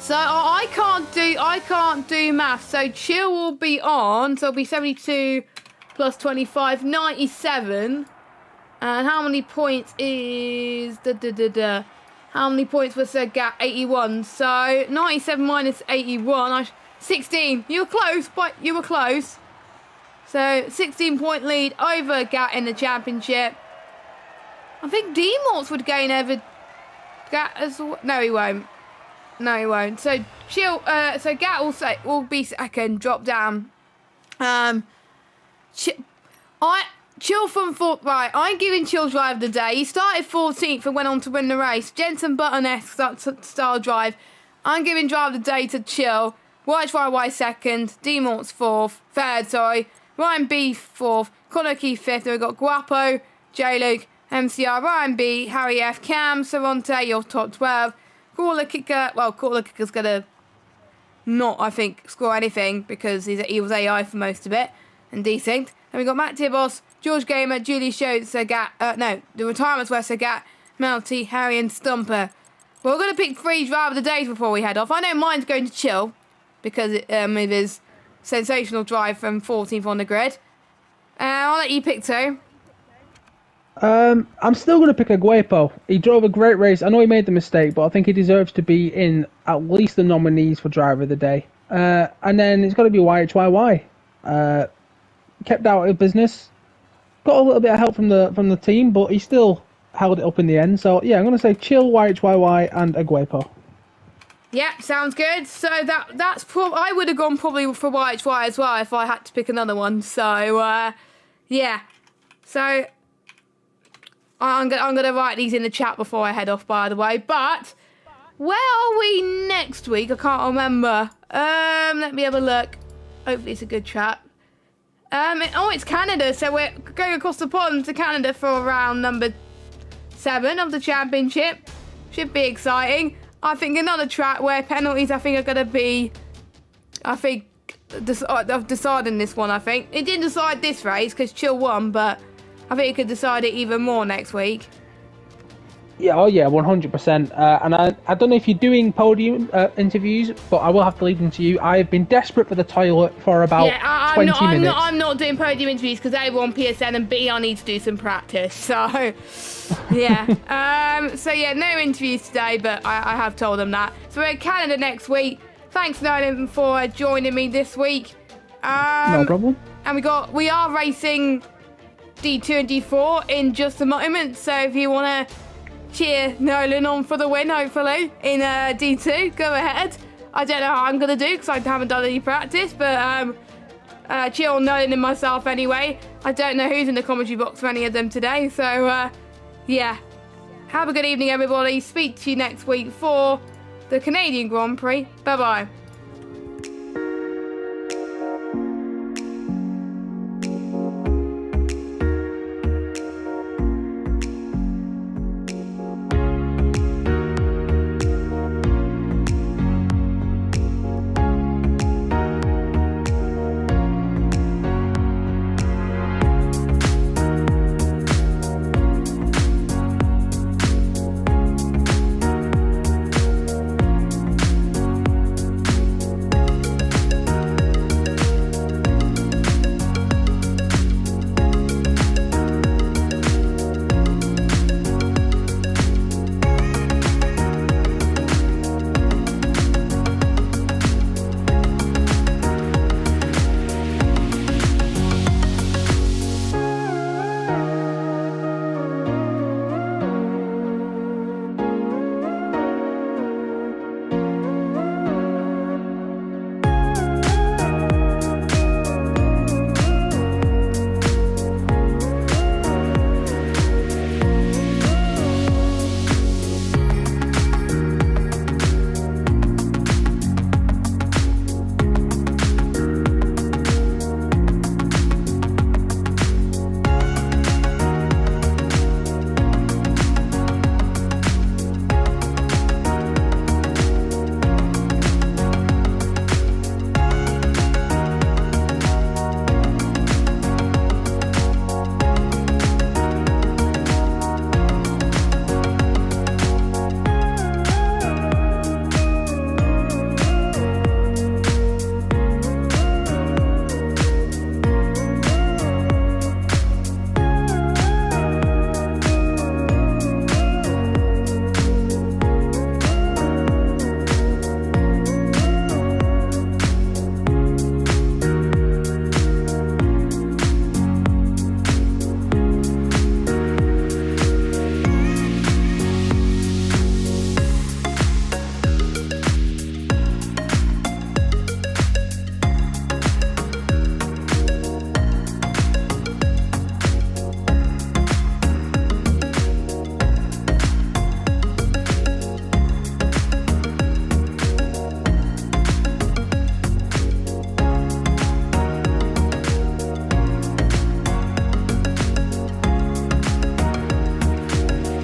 So I can't do math. So Chill will be on. So it'll be 72 plus 25, 97. And how many points is How many points was Sir Gat? 81. So 97 minus 81. 16. You were close, but you were close. So 16-point lead over Gat in the championship. I think D-Morts would gain over Gat as well. No, he won't. No, he won't. So Chill. So Gat will be second. Drop down. Chill from 4th. Right, I'm giving Chill drive of the day. He started 14th and went on to win the race. Jensen Button-esque style drive. I'm giving drive of the day to Chill. YY 2nd. D-Morts 4th. 3rd, sorry. Ryan B 4th. Conor O'Keefe 5th. Then we've got Guapo, J-Luke, MCR, Ryan B, Harry F, Cam, Saronte, your top 12. Corner Kicker. Well, Corner Kicker's going to not, I think, score anything because he was AI for most of it. And desynced. And we got Matt Tibos, George Gamer, Julie Schultz, Sagat. The retirements were Sagat, Melty, Harry, and Stumper. Well, we're going to pick 3 drive of the days before we head off. I know mine's going to Chill because it is sensational drive from 14th on the grid. I'll let you pick 2. I'm still going to pick Aguepo. He drove a great race. I know he made the mistake, but I think he deserves to be in at least the nominees for driver of the day. And then it's got to be YHYY. Kept out of business. Got a little bit of help from the team, but he still held it up in the end. So yeah, I'm going to say Chill, YHYY, and Aguepo. Yeah, sounds good. So that's I would have gone probably for YHY as well if I had to pick another one. So yeah. So I'm gonna write these in the chat before I head off, by the way. But where are we next week? I can't remember. Let me have a look. Hopefully it's a good chat. It's Canada, so we're going across the pond to Canada for round number 7 of the championship. Should be exciting. I think another track where penalties, I think, are going to be, of deciding this one, I think. It didn't decide this race because Chill won, but I think it could decide it even more next week. Yeah, 100%. And I don't know if you're doing podium interviews, but I will have to leave them to you. I've been desperate for the toilet for about 20 minutes. I'm not doing podium interviews because A, we're on PSN, and B, I need to do some practice. So, yeah. No interviews today, but I have told them that. So we're in Canada next week. Thanks, Nolan, for joining me this week. No problem. And we are racing D2 and D4 in just a moment. So if you want to cheer Nolan on for the win, hopefully, in D2, go ahead. I don't know how I'm going to do because I haven't done any practice, but cheer on Nolan and myself anyway. I don't know who's in the commentary box for any of them today, so yeah. Have a good evening, everybody. Speak to you next week for the Canadian Grand Prix. Bye-bye.